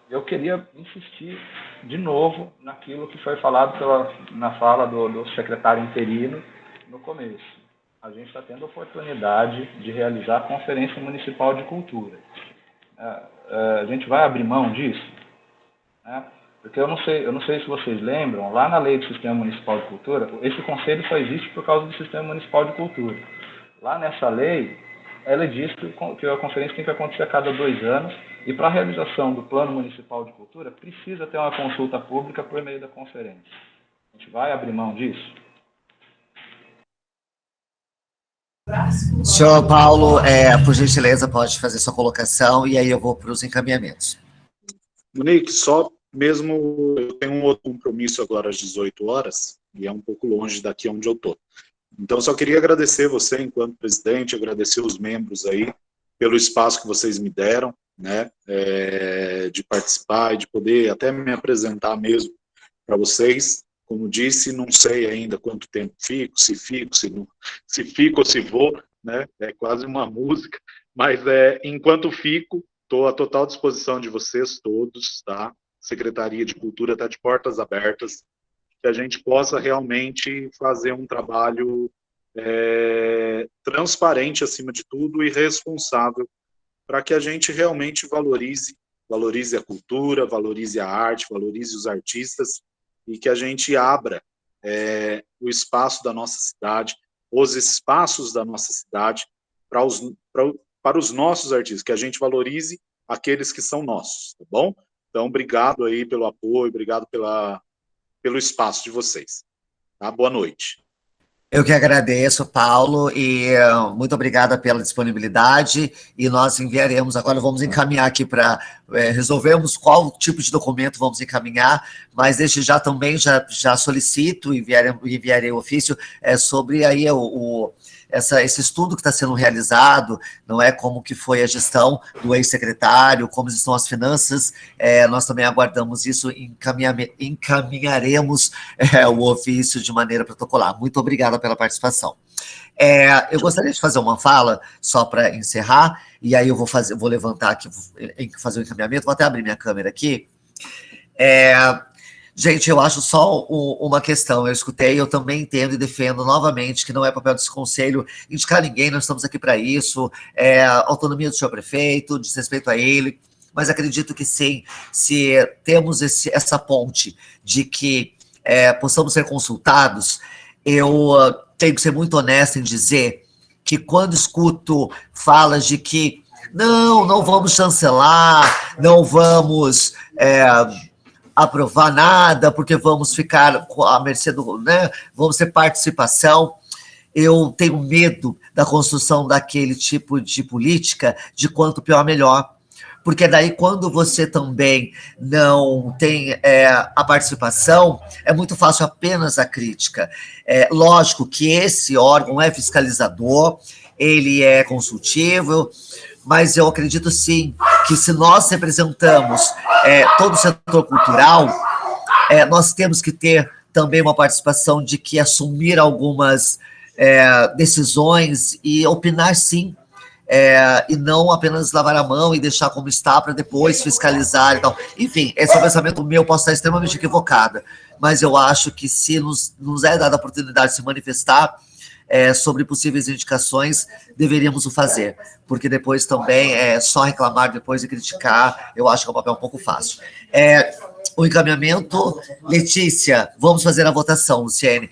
Eu queria insistir de novo naquilo que foi falado na fala do secretário interino no começo. A gente está tendo a oportunidade de realizar a Conferência Municipal de Cultura. A gente vai abrir mão disso? Né? Porque eu não sei se vocês lembram, lá na Lei do Sistema Municipal de Cultura, esse conselho só existe por causa do Sistema Municipal de Cultura. Lá nessa lei, ela diz que a conferência tem que acontecer a cada 2 anos e para a realização do Plano Municipal de Cultura precisa ter uma consulta pública por meio da conferência. A gente vai abrir mão disso? Senhor Paulo, por gentileza, pode fazer sua colocação e aí eu vou para os encaminhamentos. Monique, só mesmo eu tenho um outro compromisso agora às 18 horas e é um pouco longe daqui onde eu estou. Então, só queria agradecer você, enquanto presidente, agradecer os membros aí pelo espaço que vocês me deram, né, de participar e de poder até me apresentar mesmo para vocês. Como disse, não sei ainda quanto tempo fico, se fico ou se vou, né, é quase uma música, mas enquanto fico, estou à total disposição de vocês todos, tá? Secretaria de Cultura está de portas abertas, que a gente possa realmente fazer um trabalho transparente acima de tudo e responsável para que a gente realmente valorize a cultura, valorize a arte, valorize os artistas e que a gente abra o espaço da nossa cidade, os espaços da nossa cidade para os nossos artistas, que a gente valorize aqueles que são nossos, tá bom? Então, obrigado aí pelo apoio, obrigado pelo espaço de vocês. Tá? Boa noite. Eu que agradeço, Paulo, e muito obrigada pela disponibilidade, e nós enviaremos, agora vamos encaminhar aqui para resolvermos qual tipo de documento vamos encaminhar, mas desde já também já solicito, enviarei o ofício sobre aí esse estudo que está sendo realizado, não é, como que foi a gestão do ex-secretário, como estão as finanças, nós também aguardamos isso, encaminharemos o ofício de maneira protocolar. Muito obrigada pela participação. Eu gostaria de fazer uma fala, só para encerrar, e aí eu vou levantar aqui, fazer o encaminhamento, vou até abrir minha câmera aqui. Gente, eu acho só uma questão, eu escutei, eu também entendo e defendo novamente que não é papel desse conselho indicar ninguém, nós estamos aqui para isso, autonomia do senhor prefeito, diz respeito a ele, mas acredito que sim, se temos essa ponte de que possamos ser consultados, eu tenho que ser muito honesto em dizer que quando escuto falas de que não vamos chancelar, não vamos aprovar nada, porque vamos ficar à mercê do, né? Vamos ter participação. Eu tenho medo da construção daquele tipo de política de quanto pior, melhor. Porque daí, quando você também não tem a participação, é muito fácil apenas a crítica. Lógico que esse órgão é fiscalizador, ele é consultivo, mas eu acredito sim que se nós representamos todo o setor cultural, nós temos que ter também uma participação de que assumir algumas decisões e opinar sim, e não apenas lavar a mão e deixar como está para depois fiscalizar e tal. Enfim, esse é um pensamento meu, posso estar extremamente equivocada, mas eu acho que se nos é dada a oportunidade de se manifestar sobre possíveis indicações, deveríamos o fazer, porque depois também só reclamar depois e criticar, eu acho que é um papel um pouco fácil. O encaminhamento, Letícia, vamos fazer a votação, Luciene.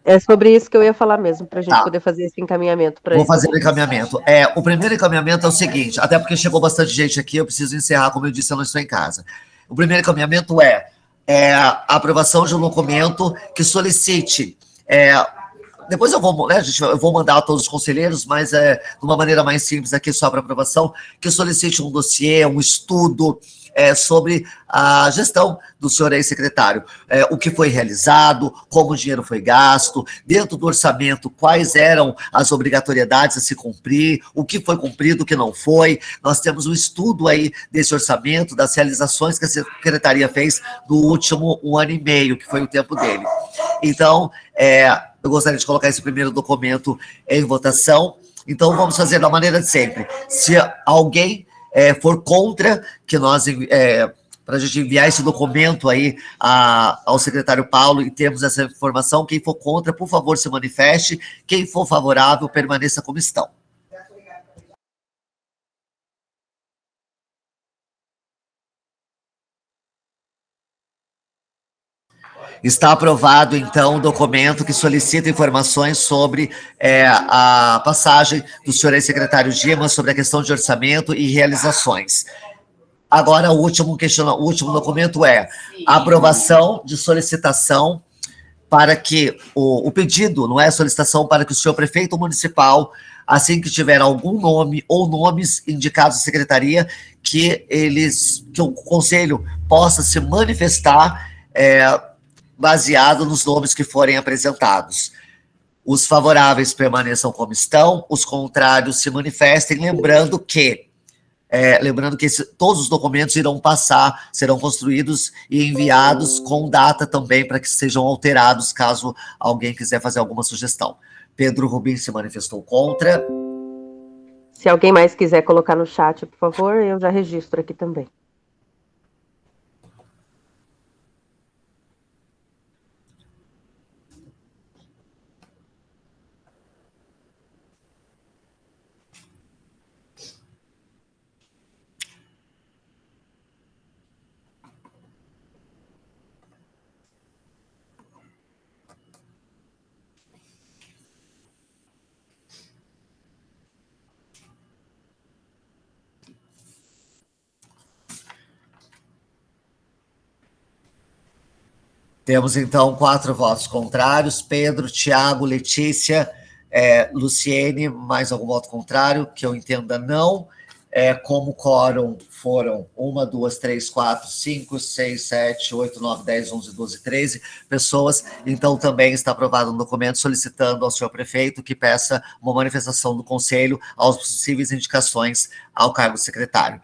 É sobre isso que eu ia falar mesmo, para a gente poder fazer esse encaminhamento. Vou fazer o encaminhamento. O primeiro encaminhamento é o seguinte, até porque chegou bastante gente aqui, eu preciso encerrar, como eu disse, eu não estou em casa. O primeiro encaminhamento é a aprovação de um documento que solicite... depois eu vou, né, gente, eu vou mandar a todos os conselheiros, mas de uma maneira mais simples aqui, só para aprovação, que solicite um dossiê, um estudo sobre a gestão do senhor ex-secretário. O que foi realizado, como o dinheiro foi gasto, dentro do orçamento, quais eram as obrigatoriedades a se cumprir, o que foi cumprido, o que não foi. Nós temos um estudo aí desse orçamento, das realizações que a secretaria fez no último 1 ano e meio, que foi o tempo dele. Então, eu gostaria de colocar esse primeiro documento em votação. Então, vamos fazer da maneira de sempre. Se alguém for contra que nós, para a gente enviar esse documento aí ao secretário Paulo e termos essa informação, quem for contra, por favor, se manifeste. Quem for favorável, permaneça como estão. Está aprovado, então, o documento que solicita informações sobre a passagem do senhor ex-secretário Dimas sobre a questão de orçamento e realizações. Agora, o último documento é a aprovação de solicitação para que o pedido, não é solicitação, para que o senhor prefeito municipal, assim que tiver algum nome ou nomes indicados à secretaria, que o conselho possa se manifestar baseado nos nomes que forem apresentados. Os favoráveis permaneçam como estão, os contrários se manifestem, lembrando que todos os documentos serão construídos e enviados com data também para que sejam alterados, caso alguém quiser fazer alguma sugestão. Pedro Rubim se manifestou contra. Se alguém mais quiser colocar no chat, por favor, eu já registro aqui também. Temos, então, 4 votos contrários. Pedro, Tiago, Letícia, Luciene, mais algum voto contrário? Que eu entenda, não. Como quórum foram 1, 2, 3, 4, 5, 6, 7, 8, 9, 10, 11, 12, 13 pessoas. Então, também está aprovado um documento solicitando ao senhor prefeito que peça uma manifestação do conselho às possíveis indicações ao cargo de secretário.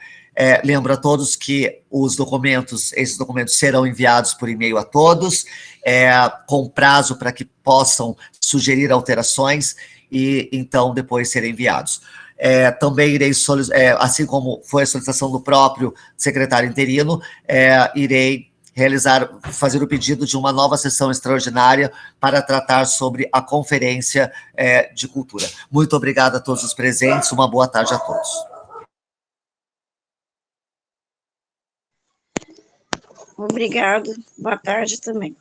Lembro a todos que esses documentos serão enviados por e-mail a todos, com prazo para que possam sugerir alterações e, então, depois serem enviados. Também irei, assim como foi a solicitação do próprio secretário interino, irei fazer o pedido de uma nova sessão extraordinária para tratar sobre a Conferência de Cultura. Muito obrigado a todos os presentes, uma boa tarde a todos. Obrigado, boa tarde também.